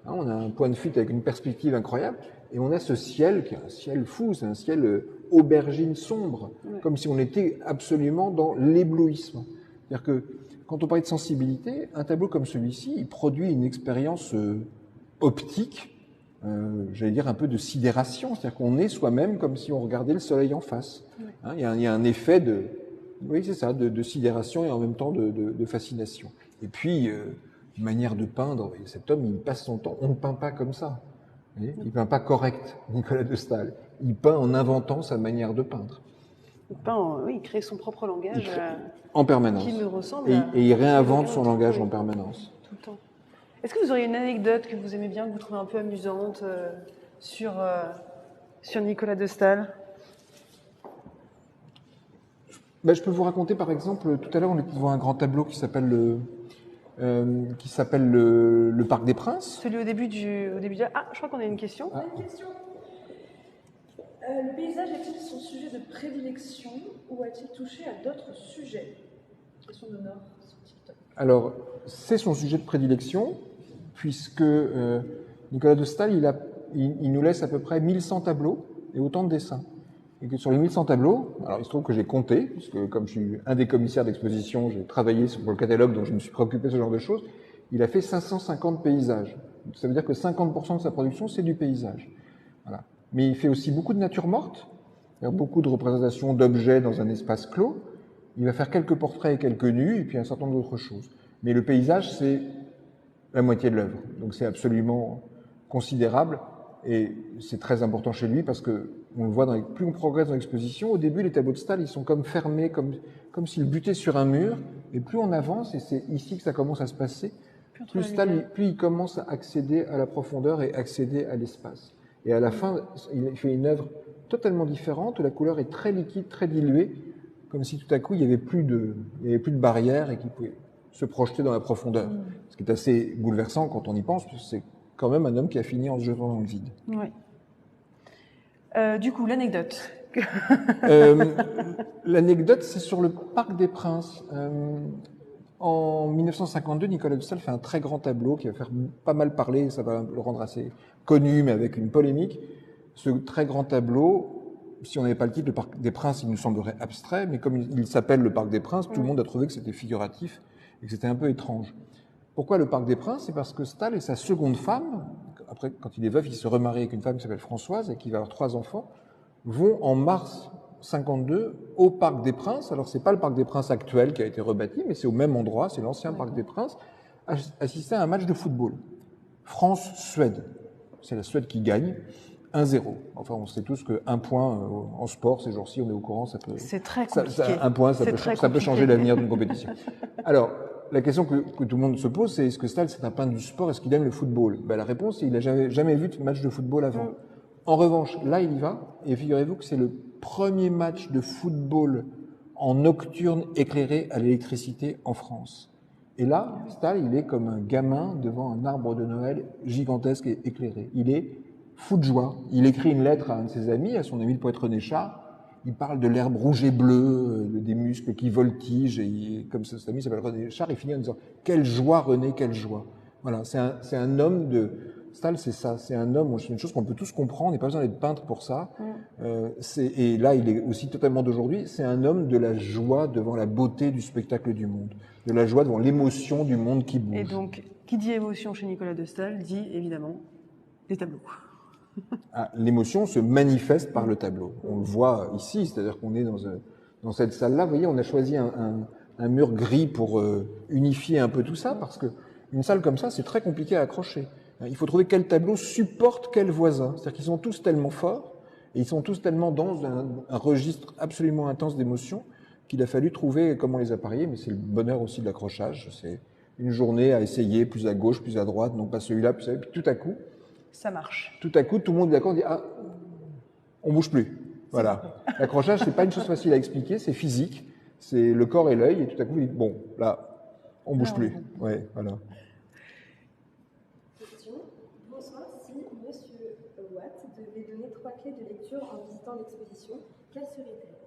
Hein, on a un point de fuite avec une perspective incroyable, et on a ce ciel qui est un ciel fou, c'est un ciel aubergine sombre, comme si on était absolument dans l'éblouissement. C'est-à-dire que quand on parle de sensibilité, un tableau comme celui-ci, il produit une expérience optique, j'allais dire un peu de sidération, c'est-à-dire qu'on est soi-même comme si on regardait le soleil en face. Hein, il y a un effet oui, c'est ça, de sidération et en même temps de fascination. Et puis, une manière de peindre, et cet homme, il passe son temps, on ne peint pas comme ça. Il ne peint pas correct, Nicolas de Stahl. Il peint en inventant sa manière de peindre. Il peint, oui, il crée son propre langage. En permanence. Qui me ressemble. Et il réinvente son langage en permanence. Tout le temps. Est-ce que vous auriez une anecdote que vous aimez bien, que vous trouvez un peu amusante sur Nicolas de Stahl? Je peux vous raconter, par exemple, tout à l'heure, on était devant un grand tableau qui s'appelle le Parc des Princes. Celui au début Ah, je crois qu'on a une question. Une question. Le paysage est-il son sujet de prédilection ou a-t-il touché à d'autres sujets? Question de Nord sur TikTok. Alors, c'est son sujet de prédilection, puisque Nicolas de Stahl, il nous laisse à peu près 1100 tableaux et autant de dessins. Et que sur les 1100 tableaux, alors il se trouve que j'ai compté, puisque comme je suis un des commissaires d'exposition, j'ai travaillé pour le catalogue, donc je me suis préoccupé de ce genre de choses, il a fait 550 paysages. Ça veut dire que 50% de sa production, c'est du paysage. Voilà. Mais il fait aussi beaucoup de nature morte, beaucoup de représentations d'objets dans un espace clos. Il va faire quelques portraits et quelques nus, et puis un certain nombre d'autres choses. Mais le paysage, c'est la moitié de l'œuvre. Donc c'est absolument considérable, et c'est très important chez lui, parce que on le voit, plus on progresse dans l'exposition, au début, les tableaux de Stahl, ils sont comme fermés, comme s'ils butaient sur un mur, et plus on avance, et c'est ici que ça commence à se passer, plus Stahl, plus il commence à accéder à la profondeur et accéder à l'espace. Et à la fin, il fait une œuvre totalement différente, où la couleur est très liquide, très diluée, comme si tout à coup, il n'y avait plus de barrière et qu'il pouvait se projeter dans la profondeur. Ce qui est assez bouleversant quand on y pense, parce que c'est quand même un homme qui a fini en se jetant dans le vide. Oui. Du coup, l'anecdote. L'anecdote, c'est sur le Parc des Princes. En 1952, Nicolas de Stahl fait un très grand tableau qui va faire pas mal parler, ça va le rendre assez connu, mais avec une polémique. Ce très grand tableau, si on n'avait pas le titre, le Parc des Princes, il nous semblerait abstrait, mais comme il s'appelle le Parc des Princes, tout le monde a trouvé que c'était figuratif et que c'était un peu étrange. Pourquoi le Parc des Princes? C'est parce que Staël et sa seconde femme, après, quand il est veuf, il se remarie avec une femme qui s'appelle Françoise et qui va avoir 3 enfants, vont en mars 52 au Parc des Princes. Alors, c'est pas le Parc des Princes actuel qui a été rebâti, mais c'est au même endroit, c'est l'ancien Parc des Princes, assister à un match de football. France-Suède. C'est la Suède qui gagne. 1-0. Enfin, on sait tous qu'un point en sport, ces jours-ci, on est au courant, ça peut... C'est très compliqué. Un point, ça peut changer l'avenir d'une compétition. Alors, la question que tout le monde se pose, c'est est-ce que Staël, c'est un peintre du sport, est-ce qu'il aime le football? Ben, la réponse, c'est qu'il n'a jamais vu de match de football avant. En revanche, là, il y va, et figurez-vous que c'est le premier match de football en nocturne éclairé à l'électricité en France. Et là, Staël, il est comme un gamin devant un arbre de Noël gigantesque et éclairé. Il est fou de joie. Il écrit une lettre à un de ses amis, à son ami le poète René Char. Il parle de l'herbe rouge et bleue, des muscles qui voltigent, et comme cet ami s'appelle René Char, il finit en disant « Quelle joie, René, quelle joie !» Voilà, c'est un homme de... Staël, c'est ça, c'est un homme, c'est une chose qu'on peut tous comprendre, il n'y a pas besoin d'être peintre pour ça. Et là, il est aussi totalement d'aujourd'hui, c'est un homme de la joie devant la beauté du spectacle du monde, de la joie devant l'émotion du monde qui bouge. Et donc, qui dit émotion chez Nicolas de Staël dit évidemment des tableaux. L'émotion se manifeste par le tableau. On le voit ici, c'est-à-dire qu'on est dans cette salle-là. Vous voyez, on a choisi un mur gris pour unifier un peu tout ça, parce que une salle comme ça, c'est très compliqué à accrocher. Il faut trouver quel tableau supporte quel voisin. C'est-à-dire qu'ils sont tous tellement forts, et ils sont tous tellement dans un registre absolument intense d'émotions, qu'il a fallu trouver comment les apparier, mais c'est le bonheur aussi de l'accrochage. C'est une journée à essayer, plus à gauche, plus à droite, non pas celui-là, puis celui-là, puis tout à coup, ça marche. Tout à coup, tout le monde est d'accord, dit « Ah, on bouge plus ». Voilà. L'accrochage, c'est pas une chose facile à expliquer, c'est physique, c'est le corps et l'œil, et tout à coup, il dit « Bon, là, on bouge plus ». Ouais, voilà. Question. Bonsoir. Si Monsieur Watt devait donner 3 clés de lecture en visitant l'exposition, quelles seraient-elles?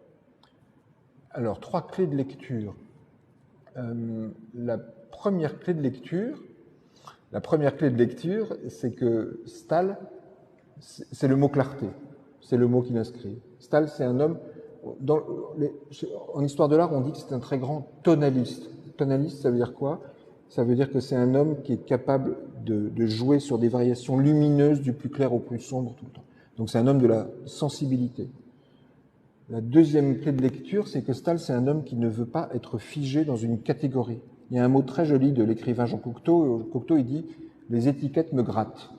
Alors, 3 clés de lecture. La première clé de lecture, c'est que Staël, c'est le mot clarté. C'est le mot qu'il inscrit. Staël, c'est un homme... En histoire de l'art, on dit que c'est un très grand tonaliste. Tonaliste, ça veut dire quoi? Ça veut dire que c'est un homme qui est capable de jouer sur des variations lumineuses du plus clair au plus sombre tout le temps. Donc c'est un homme de la sensibilité. La deuxième clé de lecture, c'est que Staël, c'est un homme qui ne veut pas être figé dans une catégorie. Il y a un mot très joli de l'écrivain Jean Cocteau. Cocteau, il dit « Les étiquettes me grattent ».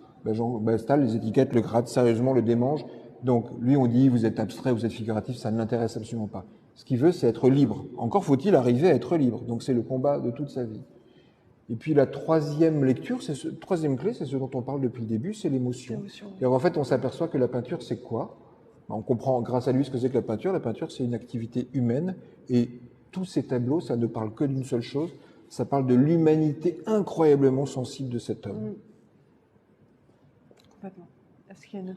Staël, les étiquettes le grattent, sérieusement, le démangent. Donc, lui, on dit « Vous êtes abstrait, vous êtes figuratif », ça ne l'intéresse absolument pas. Ce qu'il veut, c'est être libre. Encore faut-il arriver à être libre. Donc, c'est le combat de toute sa vie. Et puis, la troisième lecture, troisième clé, c'est ce dont on parle depuis le début, c'est l'émotion. Et en fait, on s'aperçoit que la peinture, c'est quoi? On comprend grâce à lui ce que c'est que la peinture. La peinture, c'est une activité humaine. Et tous ces tableaux, ça ne parle que d'une seule chose. Ça parle de l'humanité incroyablement sensible de cet homme. Complètement. Est-ce qu'il y a une...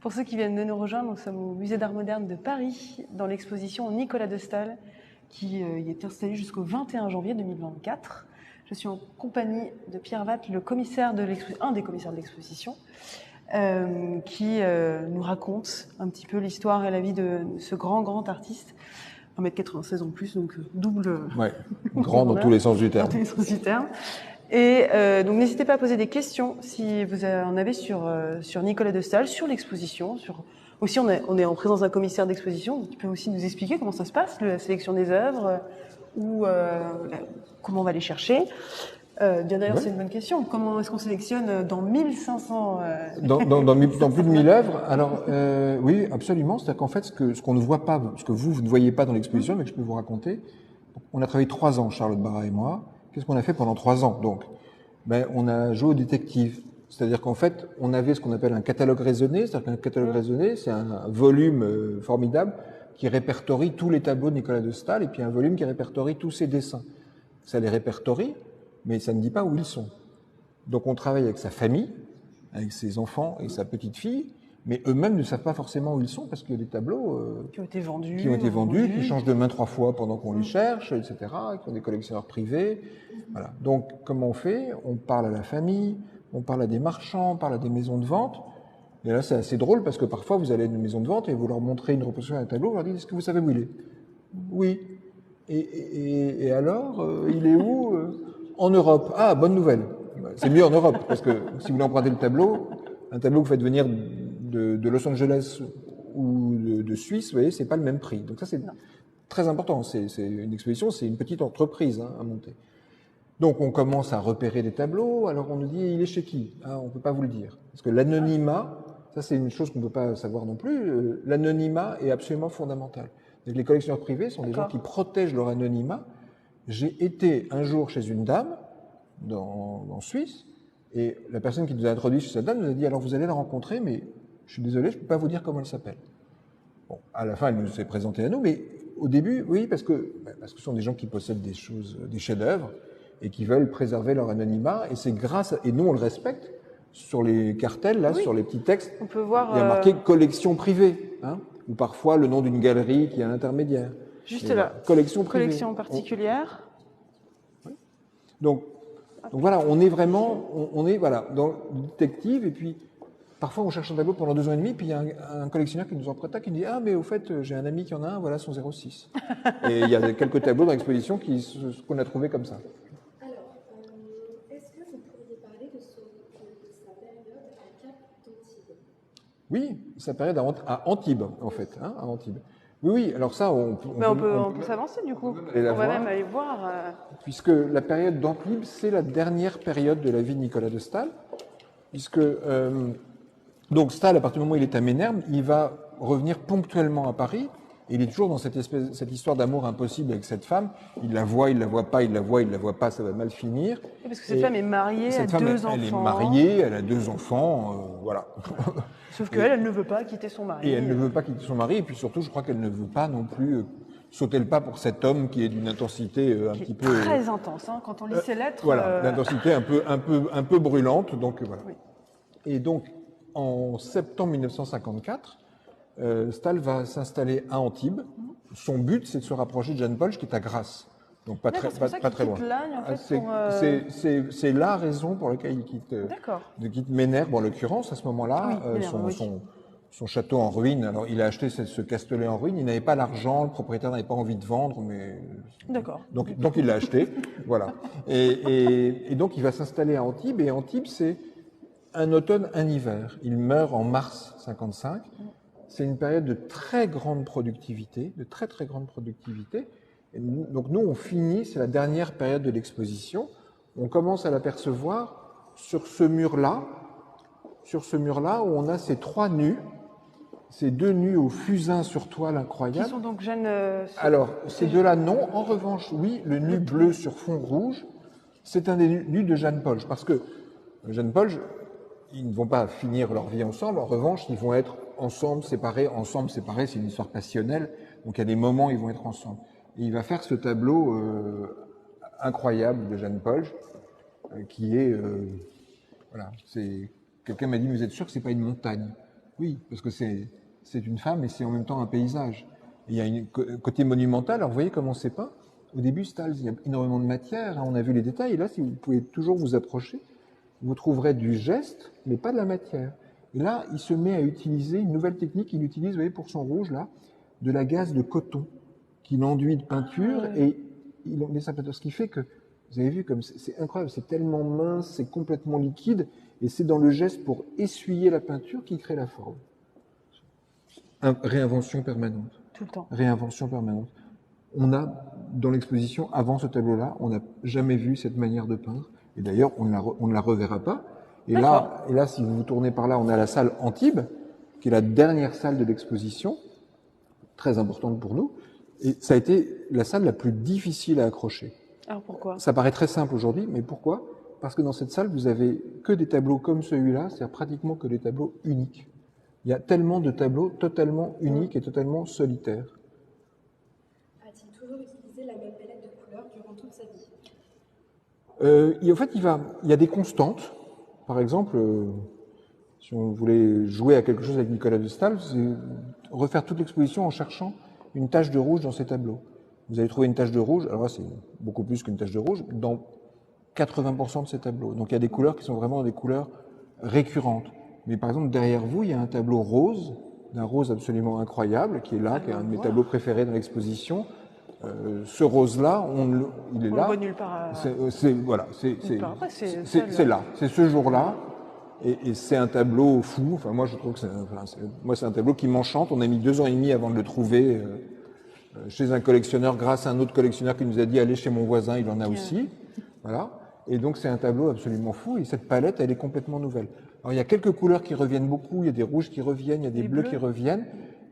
Pour ceux qui viennent de nous rejoindre, nous sommes au Musée d'Art Moderne de Paris, dans l'exposition Nicolas de Staël, qui y est installée jusqu'au 21 janvier 2024. Je suis en compagnie de Pierre Watt, un des commissaires de l'exposition, qui nous raconte un petit peu l'histoire et la vie de ce grand artiste. 1m96 en plus, donc double... Ouais, grand dans tous les sens du terme. Dans tous les sens du terme. Et donc n'hésitez pas à poser des questions si vous en avez sur Nicolas de Staël, sur l'exposition. Aussi, on est en présence d'un commissaire d'exposition. Tu peux aussi nous expliquer comment ça se passe, la sélection des œuvres, ou comment on va les chercher. D'ailleurs, c'est une bonne question. Comment est-ce qu'on sélectionne dans 1500... Dans plus de 1000 œuvres. Alors, oui, absolument. C'est-à-dire qu'en fait, ce qu'on ne voit pas, ce que vous ne voyez pas dans l'exposition, mais que je peux vous raconter, on a travaillé 3 ans, Charlotte Barra et moi. Qu'est-ce qu'on a fait pendant 3 ans? Donc, on a joué au détective. C'est-à-dire qu'en fait, on avait ce qu'on appelle un catalogue raisonné. C'est-à-dire qu'un catalogue raisonné, c'est un volume formidable qui répertorie tous les tableaux de Nicolas de Staël, et puis un volume qui répertorie tous ses dessins. Ça les répertorie, mais ça ne dit pas où ils sont. Donc on travaille avec sa famille, avec ses enfants et sa petite fille, mais eux-mêmes ne savent pas forcément où ils sont parce qu'il y a des tableaux qui ont été vendus, qui changent de main 3 fois pendant qu'on les cherche, etc., qui ont des collectionneurs privés. Voilà. Donc comment on fait? On parle à la famille, on parle à des marchands, on parle à des maisons de vente. Et là, c'est assez drôle parce que parfois, vous allez à une maison de vente et vous leur montrez une reproduction d'un tableau, vous leur dites, est-ce que vous savez où il est? Oui. Et alors, il est où? En Europe. Ah, bonne nouvelle. C'est mieux en Europe parce que si vous voulez emprunter le tableau, un tableau que vous faites venir de Los Angeles ou de Suisse, vous voyez, c'est pas le même prix. Donc ça, c'est très important. C'est une exposition, c'est une petite entreprise à monter. Donc on commence à repérer des tableaux, alors on nous dit il est chez qui? On ne peut pas vous le dire. Parce que l'anonymat, ça c'est une chose qu'on ne peut pas savoir non plus, l'anonymat est absolument fondamental. Donc, les collectionneurs privés sont des gens qui protègent leur anonymat. J'ai été un jour chez une dame en Suisse, et la personne qui nous a introduit chez cette dame nous a dit alors vous allez la rencontrer, mais je suis désolé, je ne peux pas vous dire comment elle s'appelle. Bon, à la fin elle nous s'est présentée à nous, mais au début, oui, parce que ce sont des gens qui possèdent des choses, des chefs-d'œuvre, et qui veulent préserver leur anonymat, et c'est et nous on le respecte, sur les cartels, là, sur les petits textes, on peut voir, il y a marqué collection privée, ou parfois le nom d'une galerie qui est un intermédiaire. Juste là, collection privée. Collection particulière. Donc voilà, on est vraiment, on est voilà, dans le détective, et puis parfois on cherche un tableau pendant 2 ans et demi, puis il y a un collectionneur qui nous en prête un, qui nous dit « Ah, mais au fait, j'ai un ami qui en a un, voilà son 06 ». Et il y a quelques tableaux dans l'exposition qu'on a trouvé comme ça. Est-ce que vous pourriez parler de sa période à Cap d'Antibes? Oui, sa période à Antibes, en fait, à Antibes. Oui, alors ça, on peut s'avancer du coup. On va même aller voir. Puisque la période d'Antibes, c'est la dernière période de la vie de Nicolas de Staël, puisque donc Staël, à partir du moment où il est à Ménherbe, il va revenir ponctuellement à Paris. Et il est toujours dans cette histoire d'amour impossible avec cette femme. Il la voit pas, il la voit pas, ça va mal finir. Et parce que cette femme est mariée, elle a 2 enfants. Elle est mariée, elle a 2 enfants, voilà. Sauf qu'elle, elle ne veut pas quitter son mari. Et elle ne veut pas quitter son mari, et puis surtout, je crois qu'elle ne veut pas non plus sauter le pas pour cet homme qui est d'une intensité un petit peu très intense. Quand on lit ses lettres, voilà, d'intensité un peu brûlante. Donc voilà. Oui. Et donc en septembre 1954. Staël va s'installer à Antibes. Son but, c'est de se rapprocher de Jeanne Polge, qui est à Grasse. Donc pas très loin. C'est la raison pour laquelle il quitte Ménherbe, en l'occurrence, à ce moment-là. Son château en ruine. Alors, il a acheté ce castelet en ruine. Il n'avait pas l'argent, le propriétaire n'avait pas envie de vendre, mais. D'accord. Donc il l'a acheté. Voilà. Et donc, il va s'installer à Antibes. Et Antibes, c'est un automne, un hiver. Il meurt en mars 55. C'est une période de très grande productivité, de très très grande productivité. Et donc nous, on finit, c'est la dernière période de l'exposition. On commence à l'apercevoir sur ce mur-là où on a ces 3 nus, ces 2 nus au fusain sur toile incroyable. Qui sont donc jeunes. Alors, ces 2-là, non. En revanche, oui, le nu bleu sur fond rouge, c'est un des nus de Jeanne Polge. Parce que Jeanne Polge, ils ne vont pas finir leur vie ensemble. En revanche, ils vont être ensemble, séparés, c'est une histoire passionnelle. Donc il y a des moments où ils vont être ensemble. Et il va faire ce tableau incroyable de Jeanne Polge, qui est, voilà, c'est. Quelqu'un m'a dit, mais vous êtes sûr que c'est pas une montagne? Oui, parce que c'est une femme et c'est en même temps un paysage. Et il y a un côté monumental. Alors vous voyez comment c'est peint. Au début, Staël, il y a énormément de matière. On a vu les détails. Et là, si vous pouvez toujours vous approcher, vous trouverez du geste, mais pas de la matière. Et là, il se met à utiliser une nouvelle technique. Il utilise, vous voyez, pour son rouge, là, de la gaze de coton qu'il enduit de peinture et il en met sa peinture. Ce qui fait que, vous avez vu, comme c'est incroyable, c'est tellement mince, c'est complètement liquide et c'est dans le geste pour essuyer la peinture qui crée la forme. Réinvention permanente. Tout le temps. Réinvention permanente. On a, dans l'exposition, avant ce tableau-là, on n'a jamais vu cette manière de peindre. Et d'ailleurs, on ne la reverra pas. Et là, si vous vous tournez par là, on a la salle Antibes, qui est la dernière salle de l'exposition, très importante pour nous. Et ça a été la salle la plus difficile à accrocher. Alors pourquoi? Ça paraît très simple aujourd'hui, mais pourquoi? Parce que dans cette salle, vous avez que des tableaux comme celui-là, c'est-à-dire pratiquement que des tableaux uniques. Il y a tellement de tableaux totalement uniques et totalement solitaires. A-t-il toujours utilisé la même palette de couleurs durant toute sa vie? En fait, il y a des constantes. Par exemple, si on voulait jouer à quelque chose avec Nicolas de Staël, c'est refaire toute l'exposition en cherchant une tache de rouge dans ces tableaux. Vous allez trouver une tache de rouge, alors là c'est beaucoup plus qu'une tache de rouge, dans 80% de ces tableaux. Donc il y a des couleurs qui sont vraiment des couleurs récurrentes. Mais par exemple, derrière vous, il y a un tableau rose, d'un rose absolument incroyable, qui est là, qui est un de mes tableaux préférés dans l'exposition. Ce rose-là, il est On là. le voit nulle part. Voilà, C'est là, c'est ce jour-là. Et c'est un tableau fou. Enfin, moi, je trouve que c'est un tableau qui m'enchante. On a mis 2 ans et demi avant de le trouver chez un collectionneur, grâce à un autre collectionneur qui nous a dit allez chez mon voisin, il en a aussi. Voilà. Et donc c'est un tableau absolument fou. Et cette palette, elle est complètement nouvelle. Alors il y a quelques couleurs qui reviennent beaucoup. Il y a des rouges qui reviennent, il y a des bleus qui reviennent.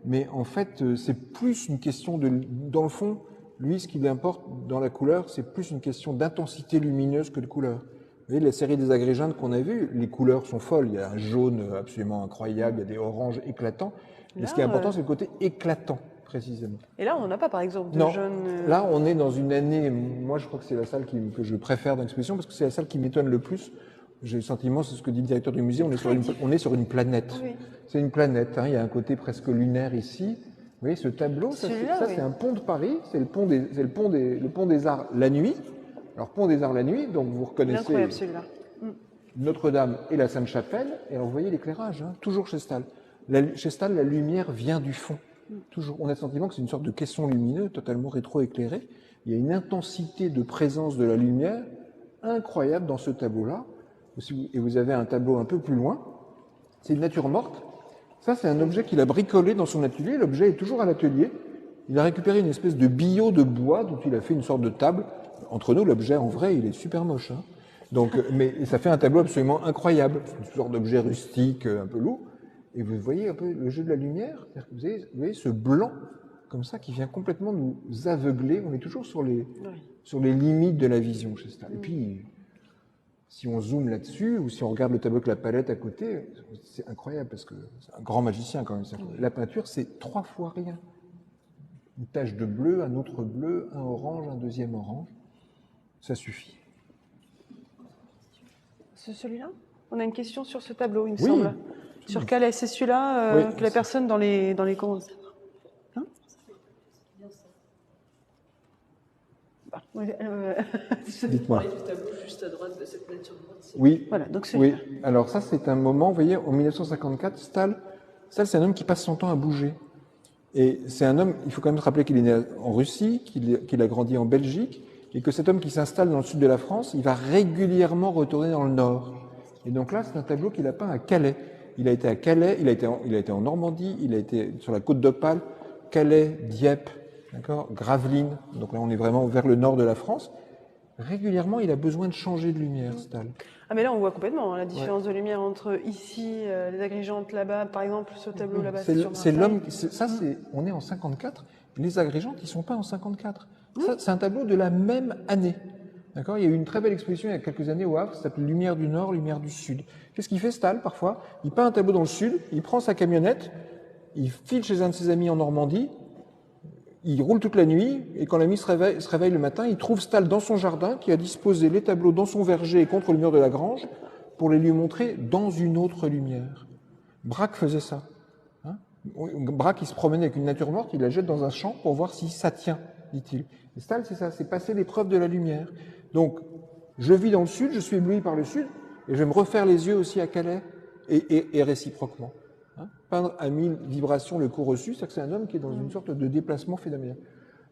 Mais en fait, c'est plus une question de, dans le fond, lui, ce qui lui importe dans la couleur, c'est plus une question d'intensité lumineuse que de couleur. Vous voyez, la série des agrégentes qu'on a vues, les couleurs sont folles. Il y a un jaune absolument incroyable, il y a des oranges éclatants. Mais ce qui est important, c'est le côté éclatant, précisément. Et là, on n'en a pas, par exemple, de non. jaune. Là, on est dans une année. Moi, je crois que c'est la salle que je préfère dans l'exposition parce que c'est la salle qui m'étonne le plus. J'ai le sentiment, c'est ce que dit le directeur du musée, on est sur une planète. Oui. C'est une planète. Hein, il y a un côté presque lunaire ici. Vous voyez, ce tableau, ça c'est un pont de Paris. C'est le pont des Arts la nuit. Alors, pont des Arts la nuit, donc vous reconnaissez. Incroyable celui-là. Notre-Dame et la Sainte-Chapelle, et alors vous voyez l'éclairage, hein, toujours chez Stahl. Chez Stahl, la lumière vient du fond. Toujours. On a le sentiment que c'est une sorte de caisson lumineux, totalement rétro-éclairé. Il y a une intensité de présence de la lumière incroyable dans ce tableau-là. Et vous avez un tableau un peu plus loin, c'est une nature morte. Ça, c'est un objet qu'il a bricolé dans son atelier. L'objet est toujours à l'atelier. Il a récupéré une espèce de billot de bois dont il a fait une sorte de table. Entre nous, l'objet, en vrai, il est super moche. Hein. Donc, mais ça fait un tableau absolument incroyable, une sorte d'objet rustique, un peu lourd. Et vous voyez un peu le jeu de la lumière, c'est-à-dire que vous voyez ce blanc comme ça qui vient complètement nous aveugler. On est toujours sur les limites de la vision chez Stahl. Et puis, si on zoome là-dessus, ou si on regarde le tableau avec la palette à côté, c'est incroyable parce que c'est un grand magicien quand même. La peinture, c'est 3 fois rien. Une tache de bleu, un autre bleu, un orange, un deuxième orange. Ça suffit. C'est celui-là ? On a une question sur ce tableau, il me semble. Sur Calais, c'est celui-là que la personne dans les commandes. Hein ? Dites-moi. Du tableau juste à droite de cette nature morte. Oui. Voilà, donc oui. Alors ça, c'est un moment, vous voyez, en 1954, Stahl, c'est un homme qui passe son temps à bouger. Et c'est un homme, il faut quand même se rappeler qu'il est né en Russie, qu'il a grandi en Belgique, et que cet homme qui s'installe dans le sud de la France, il va régulièrement retourner dans le nord. Et donc là, c'est un tableau qu'il a peint à Calais. Il a été à Calais, il a été en Normandie, il a été sur la côte d'Opale, Calais, Dieppe, d'accord, Gravelines. Donc là, on est vraiment vers le nord de la France. Régulièrement, il a besoin de changer de lumière, Stahl. Ah mais là, on voit complètement la différence de lumière entre ici, les agrégentes là-bas, par exemple, ce tableau là-bas. C'est l'homme. On est en 54. Les agrégentes, ils sont pas en 54. C'est un tableau de la même année. D'accord ? Il y a eu une très belle exposition il y a quelques années au Havre, ça s'appelle Lumière du Nord, Lumière du Sud. Qu'est-ce qu'il fait, Stahl, parfois ? Il peint un tableau dans le Sud, il prend sa camionnette, il file chez un de ses amis en Normandie, il roule toute la nuit, et quand l'ami se réveille le matin, il trouve Stahl dans son jardin, qui a disposé les tableaux dans son verger et contre le mur de la grange, pour les lui montrer dans une autre lumière. Braque faisait ça. Hein ? Braque, il se promenait avec une nature morte, il la jette dans un champ pour voir si ça tient, dit-il. Et Stahl, c'est ça, c'est passer l'épreuve de la lumière. Donc, je vis dans le Sud, je suis ébloui par le Sud, et je vais me refaire les yeux aussi à Calais, et réciproquement. Hein ? Peindre à 1000 vibrations le coup reçu, c'est-à-dire que c'est un homme qui est dans une sorte de déplacement phénoménal.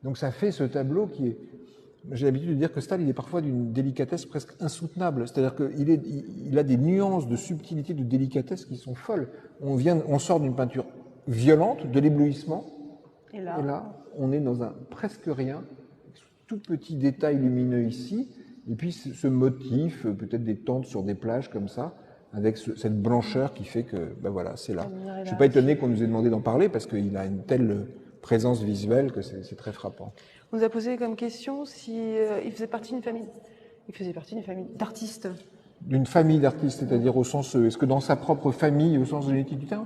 Donc ça fait ce tableau qui est... J'ai l'habitude de dire que Stahl, il est parfois d'une délicatesse presque insoutenable. C'est-à-dire qu'il a des nuances de subtilité, de délicatesse qui sont folles. On sort d'une peinture violente, de l'éblouissement, et là, on est dans un presque rien, tout petit détail lumineux ici, et puis ce motif, peut-être des tentes sur des plages comme ça, avec cette blancheur qui fait que, ben voilà, c'est là. Je ne suis pas étonné qu'on nous ait demandé d'en parler parce qu'il a une telle présence visuelle que c'est très frappant. On nous a posé comme question si il faisait partie d'une famille. Il faisait partie d'une famille d'artistes. D'une famille d'artistes, c'est-à-dire au sens, est-ce que dans sa propre famille, au sens génétique du terme,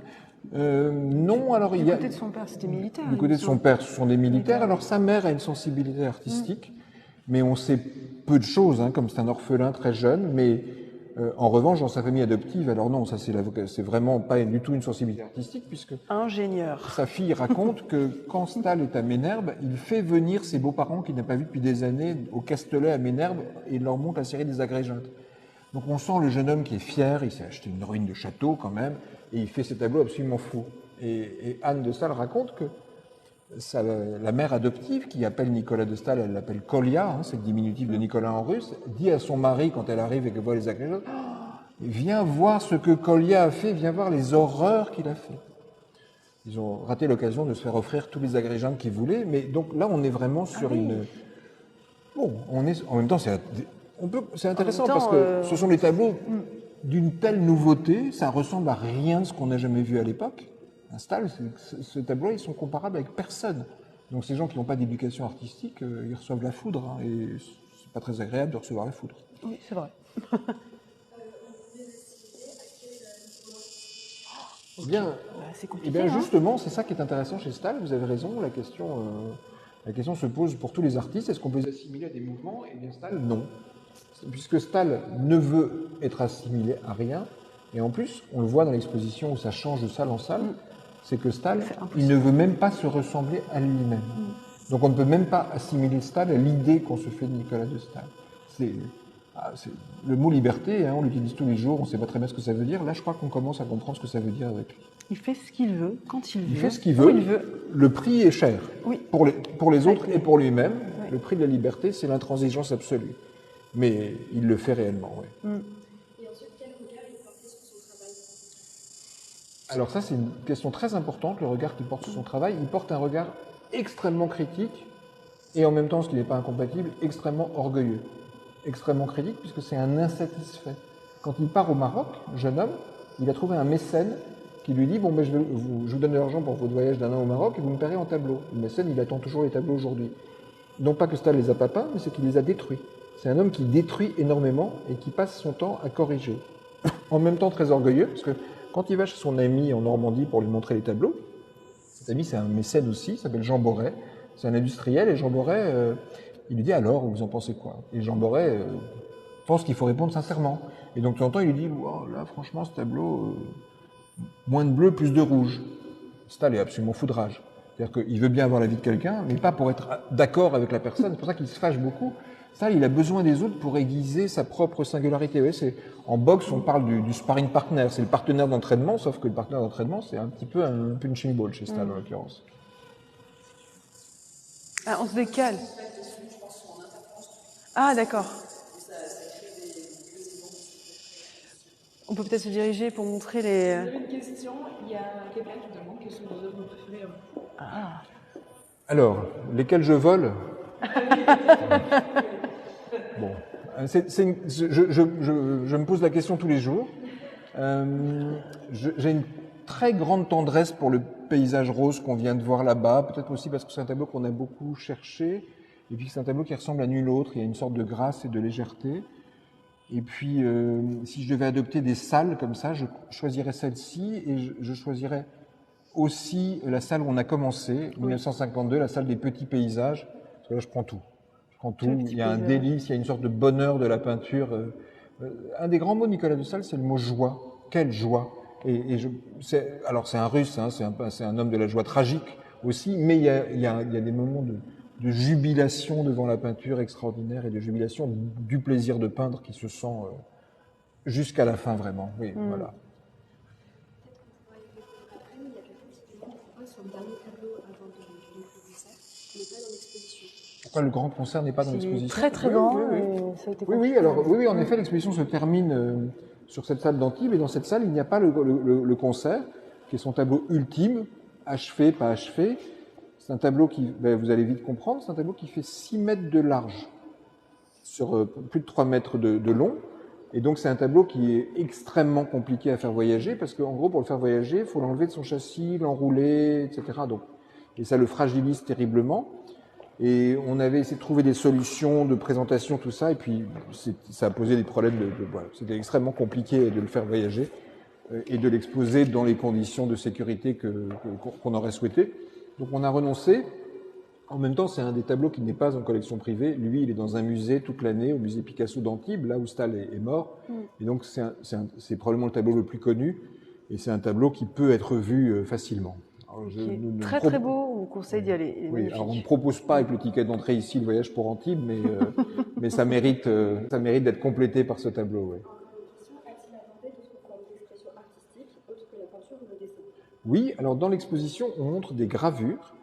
non, alors il y a... Du côté de son père, c'était militaire. Du côté de son père, ce sont des militaires. Alors sa mère a une sensibilité artistique, mais on sait peu de choses, hein, comme c'est un orphelin très jeune, mais En revanche, dans sa famille adoptive, alors non, ça c'est vraiment pas du tout une sensibilité artistique, puisque Ingénieur. sa fille raconte que quand Stahl est à Ménherbe, il fait venir ses beaux-parents qu'il n'a pas vus depuis des années au Castellet à Ménherbe et il leur montre la série des Agrégentes. Donc on sent le jeune homme qui est fier, il s'est acheté une ruine de château quand même, et il fait ces tableaux absolument fous. Et Anne de Staël raconte que la mère adoptive, qui appelle Nicolas de Staël, elle l'appelle Kolya, hein, c'est le diminutif de Nicolas en russe, dit à son mari, quand elle arrive et qu'elle voit les Agrégentes, « Viens voir ce que Kolya a fait, viens voir les horreurs qu'il a fait. » Ils ont raté l'occasion de se faire offrir tous les Agrégentes qu'ils voulaient, mais donc là on est vraiment sur une... Bon, en même temps c'est intéressant parce que ce sont des tableaux d'une telle nouveauté, ça ressemble à rien de ce qu'on n'a jamais vu à l'époque. Un Staël, ce tableau, ils sont comparables avec personne. Donc ces gens qui n'ont pas d'éducation artistique, ils reçoivent la foudre, hein, et c'est pas très agréable de recevoir la foudre. Oui, c'est vrai. Bien, c'est et compliqué. bien hein. justement, c'est ça qui est intéressant chez Staël, vous avez raison, la question se pose pour tous les artistes, est-ce qu'on peut les assimiler à des mouvements? Et bien Staël, non. Puisque Staël ne veut être assimilé à rien, et en plus, on le voit dans l'exposition où ça change de salle en salle, c'est que Staël, il ne veut même pas se ressembler à lui-même. Donc on ne peut même pas assimiler Staël à l'idée qu'on se fait de Nicolas de Staël. Le mot liberté, hein, on l'utilise tous les jours, on ne sait pas très bien ce que ça veut dire. Là, je crois qu'on commence à comprendre ce que ça veut dire avec lui. Il fait ce qu'il veut, quand il veut. Il fait ce qu'il veut. Il veut. Le prix est cher. Oui. Pour les autres et pour lui-même. Oui. Le prix de la liberté, c'est l'intransigeance absolue. Mais il le fait réellement, oui. Et ensuite, quel regard il portait sur son travail? Alors ça, c'est une question très importante, le regard qu'il porte sur son travail. Il porte un regard extrêmement critique et en même temps, ce qui n'est pas incompatible, extrêmement orgueilleux. Extrêmement critique puisque c'est un insatisfait. Quand il part au Maroc, jeune homme, il a trouvé un mécène qui lui dit « Bon, ben, je vous donne de l'argent pour votre voyage d'un an au Maroc et vous me paierez en tableau. » Le mécène, il attend toujours les tableaux aujourd'hui. Non pas que Staël les a pas peints, mais c'est qu'il les a détruits. C'est un homme qui détruit énormément et qui passe son temps à corriger. En même temps très orgueilleux, parce que quand il va chez son ami en Normandie pour lui montrer les tableaux, cet ami c'est un mécène aussi, il s'appelle Jean Borret, c'est un industriel, et Jean Borret, il lui dit alors, vous en pensez quoi? Et Jean Borret pense qu'il faut répondre sincèrement. Et donc de temps en temps, il lui dit, wow, là franchement ce tableau, moins de bleu, plus de rouge. Staël est absolument foudrage. C'est-à-dire qu'il veut bien avoir la vie de quelqu'un, mais pas pour être d'accord avec la personne. C'est pour ça qu'il se fâche beaucoup. Staël, il a besoin des autres pour aiguiser sa propre singularité. Vous voyez, en boxe, on parle du sparring partner. C'est le partenaire d'entraînement, sauf que le partenaire d'entraînement, c'est un petit peu un punching ball chez Staël, en l'occurrence. Ah, on se décale. Ah, d'accord. On peut peut-être se diriger pour montrer les... J'avais une question. Il y a quelqu'un qui demande quelles sont vos œuvres préférées à vous. Ah. Alors, lesquels je vole? Bon, je me pose la question tous les jours. J'ai une très grande tendresse pour le paysage rose qu'on vient de voir là-bas, peut-être aussi parce que c'est un tableau qu'on a beaucoup cherché, et puis c'est un tableau qui ressemble à nul autre, il y a une sorte de grâce et de légèreté. Et puis, si je devais adopter des salles comme ça, je choisirais celle-ci, et je choisirais aussi la salle où on a commencé, 1952, la salle des petits paysages, parce que là je prends tout. Il y a un délice, il y a une sorte de bonheur de la peinture. Un des grands mots de Nicolas de Staël, c'est le mot joie. Quelle joie! Alors c'est un russe, hein, c'est un homme de la joie tragique aussi, mais il y a des moments de jubilation devant la peinture extraordinaire et de jubilation du plaisir de peindre qui se sent jusqu'à la fin vraiment. Oui, voilà. Après, il y a quelqu'un qui demande pourquoi son dernier tableau avant de concert n'est pas dans l'exposition. Pourquoi le grand concert n'est pas dans l'exposition? Très très grand. Ça a été Oui, en effet, l'exposition se termine sur cette salle d'Antibes, et dans cette salle, il n'y a pas le concert, qui est son tableau ultime, achevé, pas achevé. C'est un tableau qui, vous allez vite comprendre, c'est un tableau qui fait 6 mètres de large, sur plus de 3 mètres de long. Et donc c'est un tableau qui est extrêmement compliqué à faire voyager, parce qu'en gros, pour le faire voyager, il faut l'enlever de son châssis, l'enrouler, etc. Et ça le fragilise terriblement. Et on avait essayé de trouver des solutions de présentation, tout ça, et puis ça a posé des problèmes voilà, c'était extrêmement compliqué de le faire voyager et de l'exposer dans les conditions de sécurité qu'on aurait souhaité. Donc on a renoncé. En même temps, c'est un des tableaux qui n'est pas en collection privée. Lui, il est dans un musée toute l'année, au musée Picasso d'Antibes, là où Stahl est mort. Et donc, c'est probablement le tableau le plus connu. Et c'est un tableau qui peut être vu facilement. Alors, Très très beau, on vous conseille d'y aller. Il est magnifique. Alors on ne propose pas avec le ticket d'entrée ici le voyage pour Antibes, mais ça mérite d'être complété par ce tableau. Ouais. A-t-il abordé d'autres formes d'expression artistique autres que la peinture ou le dessin? Oui, alors dans l'exposition, on montre des gravures.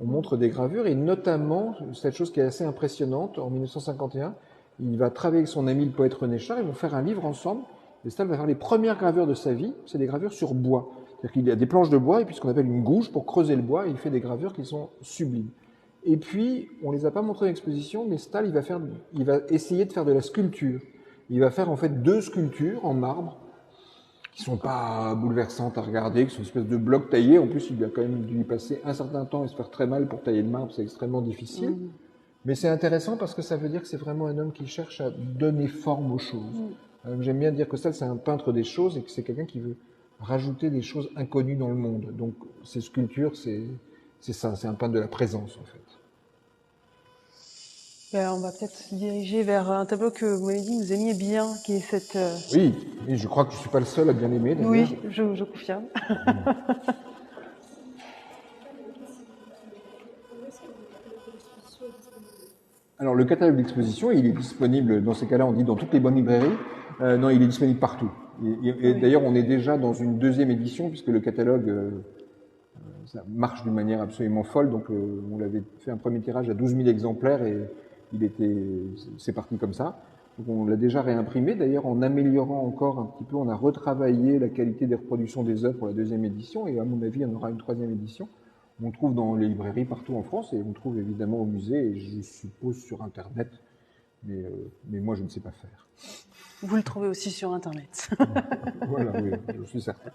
On montre des gravures et notamment, cette chose qui est assez impressionnante, en 1951, il va travailler avec son ami le poète René Char, ils vont faire un livre ensemble, et Stahl va faire les premières gravures de sa vie, c'est des gravures sur bois. C'est-à-dire qu'il y a des planches de bois et puis ce qu'on appelle une gouge pour creuser le bois, et il fait des gravures qui sont sublimes. Et puis, on les a pas montrées dans l'exposition, mais Stahl, il va essayer de faire de la sculpture. Il va faire en fait 2 sculptures en marbre, qui sont pas bouleversantes à regarder, qui sont une espèce de blocs taillés. En plus, il a quand même dû y passer un certain temps et se faire très mal pour tailler le marbre, c'est extrêmement difficile. Mais c'est intéressant parce que ça veut dire que c'est vraiment un homme qui cherche à donner forme aux choses. J'aime bien dire que Stahl, c'est un peintre des choses et que c'est quelqu'un qui veut rajouter des choses inconnues dans le monde. Donc, ces sculptures, c'est ça, c'est un peintre de la présence, en fait. On va peut-être se diriger vers un tableau que vous m'avez dit que vous aimiez bien, qui est cette... Oui, et je crois que je ne suis pas le seul à bien aimer, d'ailleurs. Oui, je confirme. Alors, le catalogue d'exposition, il est disponible, dans ces cas-là, on dit dans toutes les bonnes librairies. Non, il est disponible partout. Et d'ailleurs, on est déjà dans une 2e édition, puisque le catalogue ça marche d'une manière absolument folle. Donc, on l'avait fait un premier tirage à 12 000 exemplaires et c'est parti comme ça. Donc, on l'a déjà réimprimé. D'ailleurs, en améliorant encore un petit peu, on a retravaillé la qualité des reproductions des œuvres pour la 2e édition. Et à mon avis, il y en aura une 3e édition. On le trouve dans les librairies partout en France et on le trouve évidemment au musée et je suppose sur Internet. Mais moi, je ne sais pas faire. Vous le trouvez aussi sur Internet. Voilà, oui, je suis certain.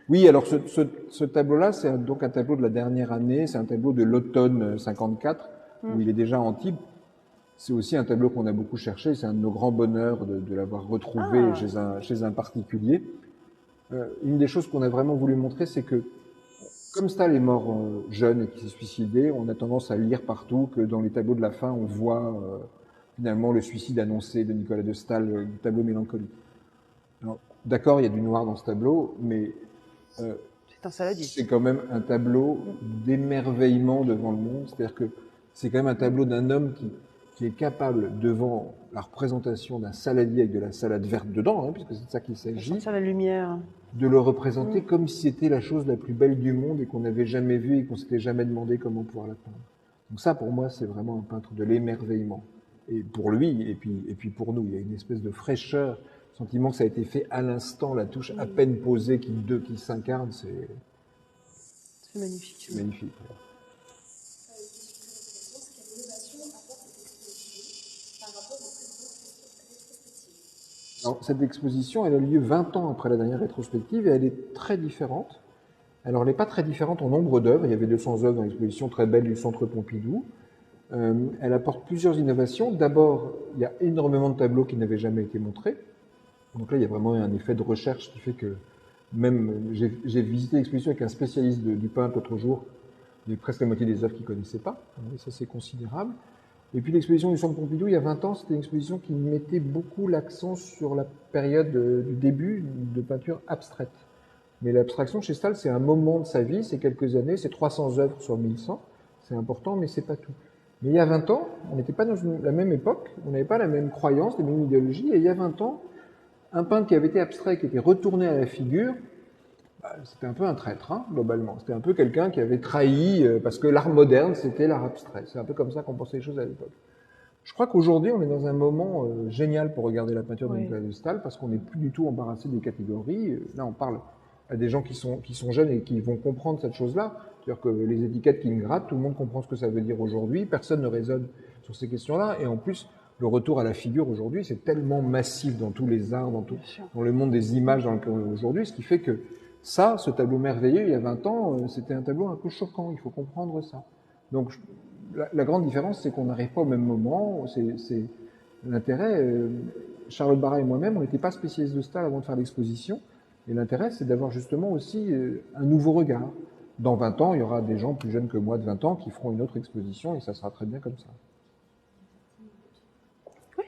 Oui, alors ce tableau-là, c'est donc un tableau de la dernière année, c'est un tableau de l'automne 54, où il est déjà à Antibes. C'est aussi un tableau qu'on a beaucoup cherché, c'est un de nos grands bonheurs de l'avoir retrouvé chez un particulier. Une des choses qu'on a vraiment voulu montrer, c'est que comme Stahl est mort jeune et qu'il s'est suicidé, on a tendance à lire partout que dans les tableaux de la fin, on voit finalement le suicide annoncé de Nicolas de Stahl, du tableau mélancolique. Alors, d'accord, il y a du noir dans ce tableau, mais c'est quand même un tableau d'émerveillement devant le monde. C'est-à-dire que c'est quand même un tableau d'un homme qui est capable, devant la représentation d'un saladier avec de la salade verte dedans, hein, puisque c'est de ça qu'il s'agit, la lumière, de le représenter comme si c'était la chose la plus belle du monde et qu'on n'avait jamais vue et qu'on s'était jamais demandé comment pouvoir la peindre. Donc ça, pour moi, c'est vraiment un peintre de l'émerveillement. Et pour lui, et puis pour nous, il y a une espèce de fraîcheur, sentiment que ça a été fait à l'instant, la touche à peine posée qui s'incarne, c'est magnifique. C'est magnifique. Alors, cette exposition, elle a lieu 20 ans après la dernière rétrospective et elle est très différente. Alors, elle n'est pas très différente en nombre d'œuvres. Il y avait 200 œuvres dans l'exposition très belle du Centre Pompidou. Elle apporte plusieurs innovations. D'abord, il y a énormément de tableaux qui n'avaient jamais été montrés. Donc là, il y a vraiment un effet de recherche qui fait que même, j'ai visité l'exposition avec un spécialiste du peintre l'autre jour. Il y a presque la moitié des œuvres qu'il ne connaissait pas. Et ça, c'est considérable. Et puis l'exposition du Centre Pompidou, il y a 20 ans, c'était une exposition qui mettait beaucoup l'accent sur la période du début de peinture abstraite. Mais l'abstraction chez Stahl, c'est un moment de sa vie, c'est quelques années, c'est 300 œuvres sur 1100. C'est important, mais c'est pas tout. Mais il y a 20 ans, on n'était pas dans la même époque, on n'avait pas la même croyance, les mêmes idéologies, et il y a 20 ans, un peintre qui avait été abstrait, qui était retourné à la figure, c'était un peu un traître, hein, globalement. C'était un peu quelqu'un qui avait trahi, parce que l'art moderne, c'était l'art abstrait. C'est un peu comme ça qu'on pensait les choses à l'époque. Je crois qu'aujourd'hui, on est dans un moment génial pour regarder la peinture de Nicolas de Stahl, parce qu'on n'est plus du tout embarrassé des catégories. Là, on parle à des gens qui sont jeunes et qui vont comprendre cette chose-là. C'est-à-dire que les étiquettes qui me grattent, tout le monde comprend ce que ça veut dire aujourd'hui. Personne ne raisonne sur ces questions-là. Et en plus, le retour à la figure aujourd'hui, c'est tellement massif dans tous les arts, dans le monde des images dans lequel on est aujourd'hui, ce qui fait que ça, ce tableau merveilleux, il y a 20 ans, c'était un tableau un peu choquant. Il faut comprendre ça. Donc, la grande différence, c'est qu'on n'arrive pas au même moment. C'est l'intérêt. Charlotte Barra et moi-même, on n'était pas spécialistes de Stahl avant de faire l'exposition. Et l'intérêt, c'est d'avoir justement aussi un nouveau regard. Dans 20 ans, il y aura des gens plus jeunes que moi de 20 ans qui feront une autre exposition et ça sera très bien comme ça. Oui.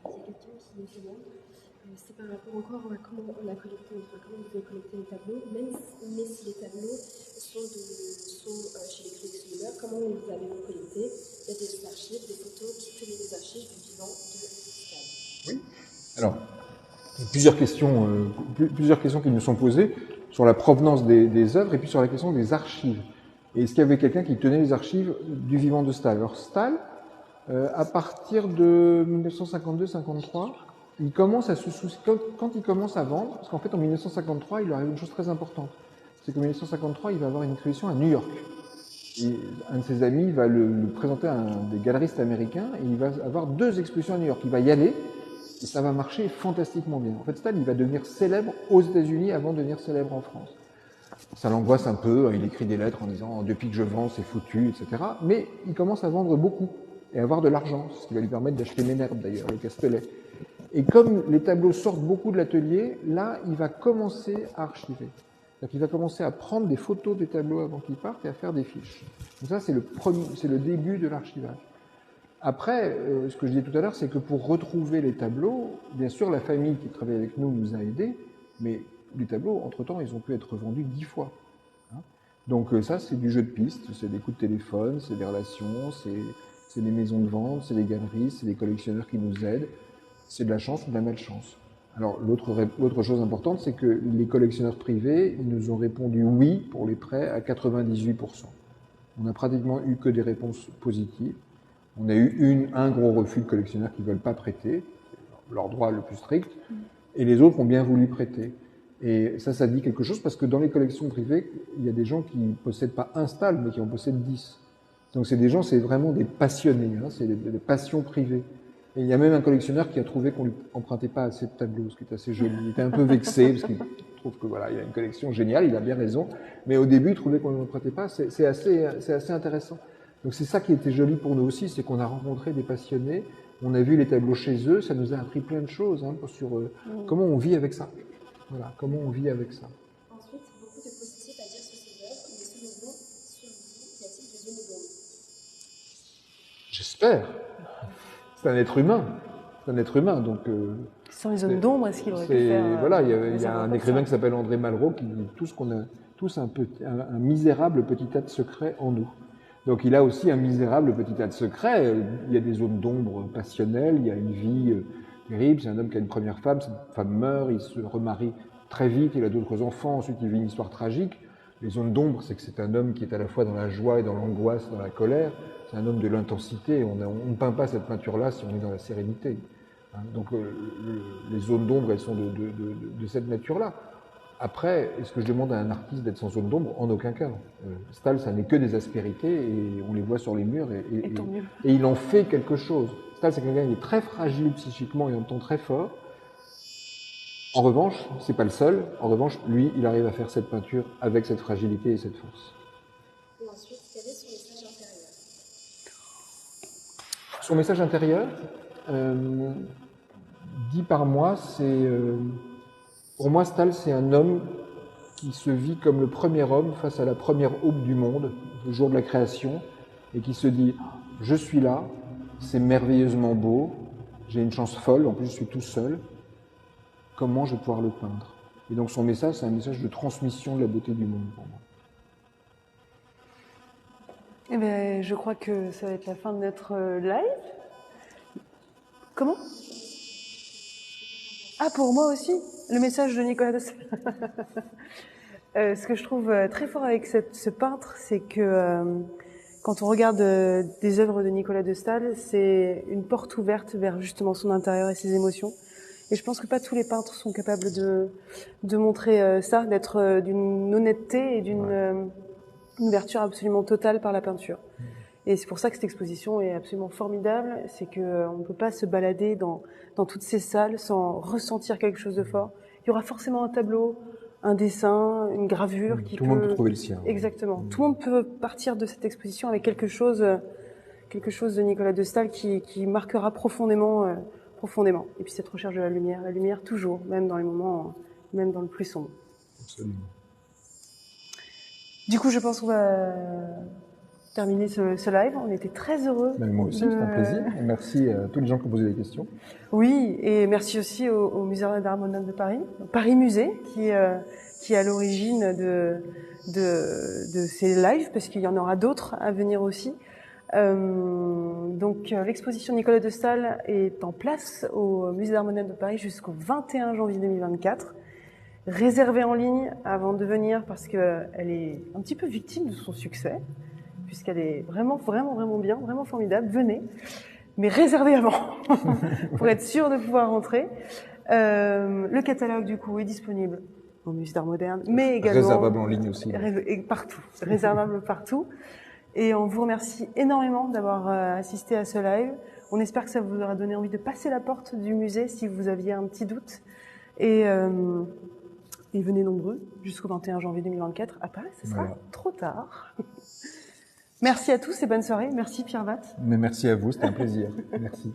Il y a quelqu'un qui me demande, c'est par rapport encore à comment on a collecté, enfin, comment vous avez collecté les tableaux, mais si les tableaux sont chez les collectionneurs, comment vous avez collecté? Il y a des archives, des photos qui tenaient les archives du vivant de Stahl. Oui. Alors, plusieurs questions qui nous sont posées sur la provenance des œuvres et puis sur la question des archives. Et est-ce qu'il y avait quelqu'un qui tenait les archives du vivant de Stahl? Alors Stahl, à partir de 1952-53, il commence à se soucier, quand il commence à vendre, parce qu'en fait en 1953, il lui arrive une chose très importante, c'est qu'en 1953, il va avoir une exposition à New York. Et un de ses amis va le présenter à un des galeristes américains et il va avoir 2 expositions à New York. Il va y aller et ça va marcher fantastiquement bien. En fait, Stahl, il va devenir célèbre aux États-Unis avant de devenir célèbre en France. Ça l'angoisse un peu, il écrit des lettres en disant « depuis que je vends, c'est foutu », etc. Mais il commence à vendre beaucoup et à avoir de l'argent, ce qui va lui permettre d'acheter Ménherbe d'ailleurs, le Castellet. Et comme les tableaux sortent beaucoup de l'atelier, là, il va commencer à archiver. C'est-à-dire qu'il va commencer à prendre des photos des tableaux avant qu'ils partent et à faire des fiches. Donc ça, c'est le début de l'archivage. Après, ce que je disais tout à l'heure, c'est que pour retrouver les tableaux, bien sûr, la famille qui travaille avec nous nous a aidés, mais les tableaux, entre-temps, ils ont pu être vendus 10 fois. Hein. Donc ça, c'est du jeu de piste, c'est des coups de téléphone, c'est des relations, c'est des maisons de vente, c'est des galeries, c'est des collectionneurs qui nous aident. C'est de la chance ou de la malchance. Alors, l'autre chose importante, c'est que les collectionneurs privés, ils nous ont répondu oui pour les prêts à 98%. On n'a pratiquement eu que des réponses positives. On a eu un gros refus de collectionneurs qui ne veulent pas prêter, c'est leur droit le plus strict, et les autres ont bien voulu prêter. Et ça dit quelque chose parce que dans les collections privées, il y a des gens qui ne possèdent pas un Stahl, mais qui en possèdent 10. Donc c'est des gens, c'est vraiment des passionnés, hein, c'est des passions privées. Et il y a même un collectionneur qui a trouvé qu'on lui empruntait pas assez de tableaux, ce qui est assez joli. Il était un peu vexé parce qu'il trouve que voilà, il a une collection géniale, il a bien raison. Mais au début, il trouvait qu'on ne lui empruntait pas. C'est assez intéressant. Donc c'est ça qui était joli pour nous aussi, c'est qu'on a rencontré des passionnés, on a vu les tableaux chez eux, ça nous a appris plein de choses hein, sur comment on vit avec ça. Voilà, comment on vit avec ça. Ensuite, beaucoup de positifs à dire sur ces œuvres, mais selon vous, y a-t-il des zones d'ombre? J'espère. C'est un être humain. C'est un être humain, donc. Sans les zones d'ombre, est-ce qu'il aurait pu faire voilà, il y a un écrivain qui s'appelle André Malraux qui dit tous qu'on a tous un misérable petit tas de secrets en nous. Donc il a aussi un misérable petit tas de secrets. Il y a des zones d'ombre passionnelles, il y a une vie terrible. C'est un homme qui a une première femme, cette femme meurt, il se remarie très vite, il a d'autres enfants, ensuite il vit une histoire tragique. Les zones d'ombre, c'est que c'est un homme qui est à la fois dans la joie et dans l'angoisse, dans la colère. C'est un homme de l'intensité. On ne peint pas cette peinture-là si on est dans la sérénité. Hein, donc les zones d'ombre, elles sont de cette nature-là. Après, est-ce que je demande à un artiste d'être sans zone d'ombre? En aucun cas. Stahl, ça n'est que des aspérités et on les voit sur les murs et il en fait quelque chose. Stahl, c'est quelqu'un qui est très fragile psychiquement et en même temps très fort. En revanche, c'est pas le seul. En revanche, lui, il arrive à faire cette peinture avec cette fragilité et cette force. Et ensuite, quel est son message intérieur? Son message intérieur, dit par moi, c'est... pour moi, Stahl, c'est un homme qui se vit comme le premier homme face à la première aube du monde, le jour de la création, et qui se dit « Je suis là, c'est merveilleusement beau, j'ai une chance folle, en plus je suis tout seul, comment je vais pouvoir le peindre ?» Et donc son message, c'est un message de transmission de la beauté du monde pour moi. Eh bien, je crois que ça va être la fin de notre live. Comment? Ah, pour moi aussi, le message de Nicolas de Stahl. Ce que je trouve très fort avec ce peintre, c'est que quand on regarde des œuvres de Nicolas de Stahl, c'est une porte ouverte vers justement son intérieur et ses émotions. Et je pense que pas tous les peintres sont capables de montrer ça, d'être d'une honnêteté et d'une ouverture absolument totale par la peinture. Et c'est pour ça que cette exposition est absolument formidable, c'est qu'on ne peut pas se balader dans toutes ces salles sans ressentir quelque chose de fort. Il y aura forcément un tableau, un dessin, une gravure qui Tout le monde peut trouver le sien. Exactement. Tout le monde peut partir de cette exposition avec quelque chose de Nicolas de Stahl qui marquera profondément. Et puis cette recherche de la lumière toujours, même dans les moments, même dans le plus sombre. Absolument. Du coup, je pense qu'on va terminer ce live. On était très heureux. Mais moi aussi, c'est un plaisir. Et merci à tous les gens qui ont posé des questions. Oui, et merci aussi au Musée d'Art moderne de Paris, Paris Musée, qui est à l'origine de ces lives, parce qu'il y en aura d'autres à venir aussi. Donc l'exposition Nicolas de Staël est en place au Musée d'Art moderne de Paris jusqu'au 21 janvier 2024. Réservée en ligne avant de venir parce qu'elle est un petit peu victime de son succès, puisqu'elle est vraiment bien, vraiment formidable. Venez, mais réservez avant pour être sûr de pouvoir rentrer. Le catalogue du coup est disponible au Musée d'Art moderne, mais également Réservable en ligne aussi. Et partout, réservable partout. Et on vous remercie énormément d'avoir assisté à ce live. On espère que ça vous aura donné envie de passer la porte du musée si vous aviez un petit doute. Et venez nombreux jusqu'au 21 janvier 2024. Après, ce sera trop tard. Merci à tous et bonne soirée. Merci Pierre Watt. Mais merci à vous, c'était un plaisir. Merci.